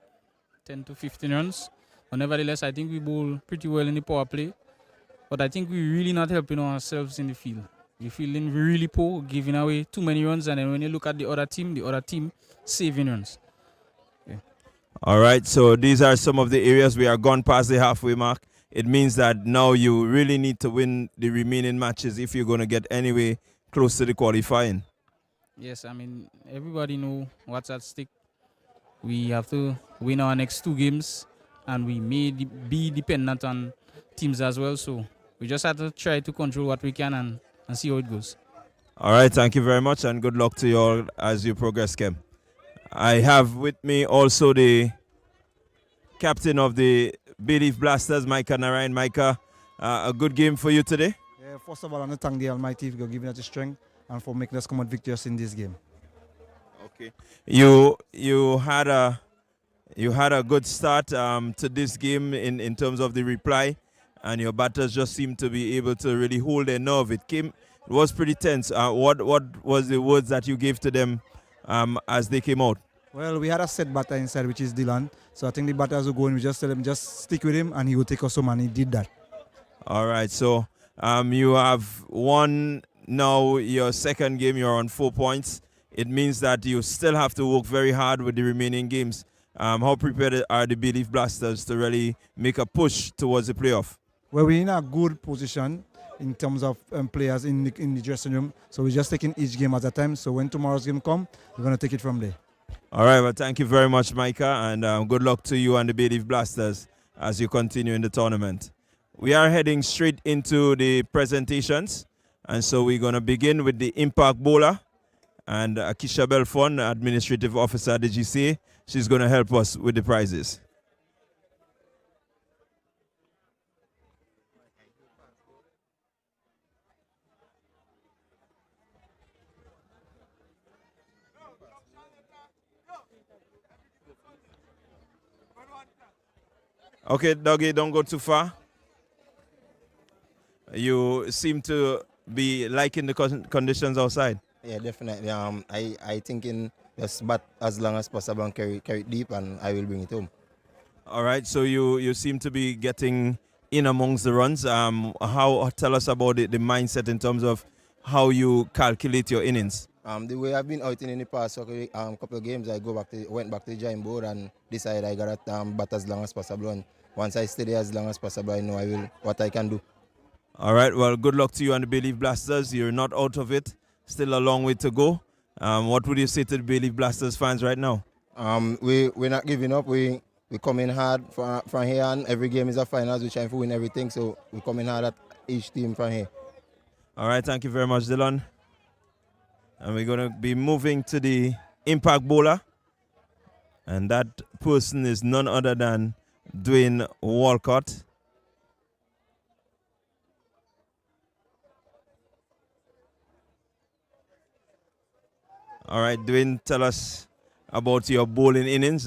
10 to 15 runs. But nevertheless, I think we bowled pretty well in the power play. But I think we're really not helping ourselves in the field. We're feeling really poor, giving away too many runs. And then when you look at the other team saving runs. Yeah. All right, so these are some of the areas we are gone past the halfway mark. It means that now you really need to win the remaining matches if you're going to get anyway close to the qualifying. Yes, I mean, everybody know what's at stake. We have to win our next 2 games, and we may be dependent on teams as well. So we just have to try to control what we can and see how it goes. All right, thank you very much, and good luck to you all as you progress, Kem. I have with me also the captain of the Bay Leaf Blasters, Micah Narayan. Micah, a good game for you today? Yeah, first of all, I want to thank the Almighty for giving us the strength and for making us come out victorious in this game. Okay. You had a good start to this game in terms of the reply, and your batters just seemed to be able to really hold their nerve. It was pretty tense. What was the words that you gave to them as they came out? Well, we had a set batter inside, which is Dylan. So I think the batters will go in. We just tell him just stick with him, and he will take us home, and he did that. All right. So you have won now your second game. You're on 4 points. It means that you still have to work very hard with the remaining games. How prepared are the Bay Leaf Blasters to really make a push towards the playoff? Well, we're in a good position in terms of players in the dressing room. So we're just taking each game at a time. So when tomorrow's game comes, we're going to take it from there. All right. Well, thank you very much, Micah, and good luck to you and the Bay Leaf Blasters as you continue in the tournament. We are heading straight into the presentations, and so we're going to begin with the Impact Bowler. And Akisha Belfon, Administrative Officer at the GCA, she's going to help us with the prizes. Okay, Dougie, don't go too far. You seem to be liking the conditions outside. Yeah, definitely. I thinking just bat as long as possible and carry it deep, and I will bring it home. All right. So you seem to be getting in amongst the runs. Tell us about the mindset in terms of how you calculate your innings. The way I've been out in the past couple of games, I went back to the drawing board and decided I got to bat as long as possible. And once I stay there as long as possible, I know what I can do. All right. Well, good luck to you and the Bay Leaf Blasters. You're not out of it. Still a long way to go. What would you say to the Bay Leaf Blasters fans right now? We're not giving up. We come in hard from here, and every game is a finals. We're trying to win everything, so we come in hard at each team from here. All right, thank you very much, Dylan. And we're going to be moving to the Impact Bowler. And that person is none other than Dwayne Walcott. All right, Dwayne, tell us about your bowling innings.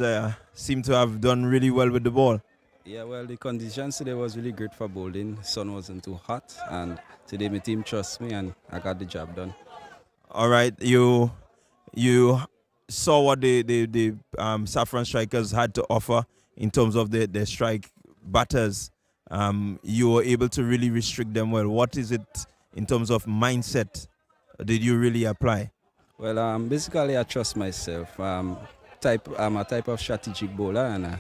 Seem to have done really well with the ball. Yeah, well, the conditions today was really great for bowling. The sun wasn't too hot, and today my team trusts me, and I got the job done. All right, you saw what the Saffron Strikers had to offer in terms of the strike batters. You were able to really restrict them well. What is it in terms of mindset did you really apply? Well, basically, I trust myself. I'm a type of strategic bowler, and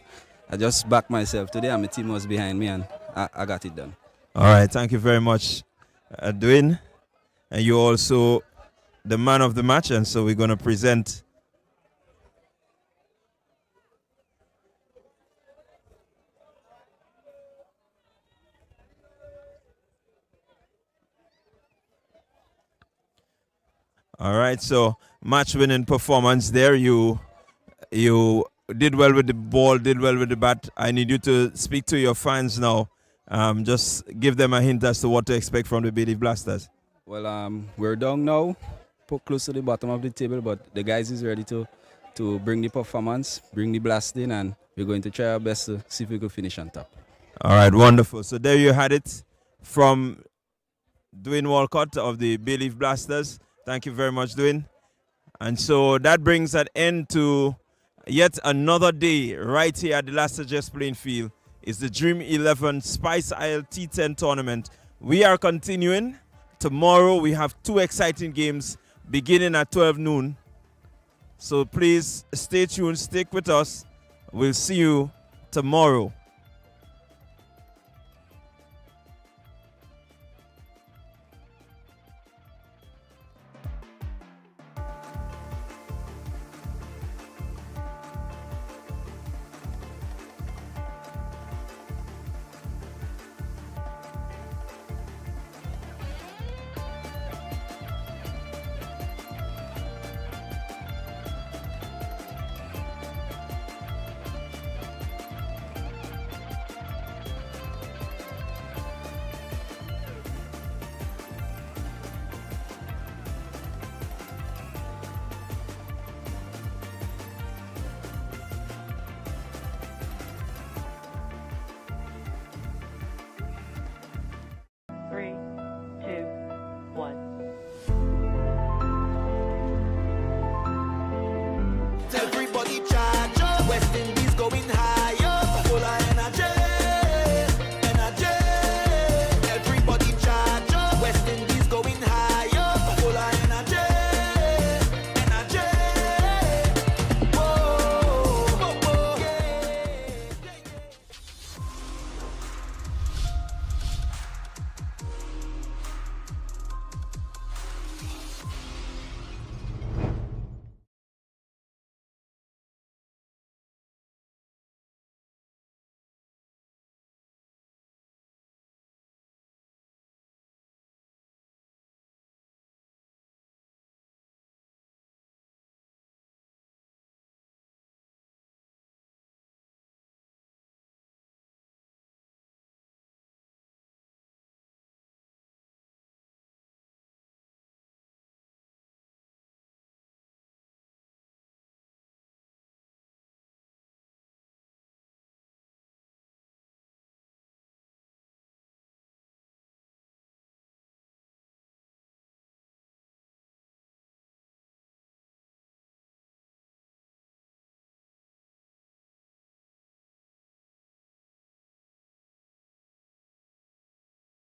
I just backed myself today, and my team was behind me, and I got it done. All right, thank you very much, Dwayne. And you're also the man of the match, and so we're going to present All right, so match-winning performance there. You did well with the ball, did well with the bat. I need you to speak to your fans now. Just give them a hint as to what to expect from the Bay Leaf Blasters. Well, we're down now, put close to the bottom of the table, but the guys is ready to bring the performance, bring the blast in, and we're going to try our best to see if we can finish on top. All right, wonderful. So there you had it from Dwayne Walcott of the Bay Leaf Blasters. Thank you very much, Dwayne. And so that brings an end to yet another day right here at the Last Just Playing Field. It's the Dream 11 Spiceisle T10 tournament. We are continuing. Tomorrow we have 2 exciting games beginning at 12 noon. So please stay tuned, stick with us. We'll see you tomorrow. Everybody try.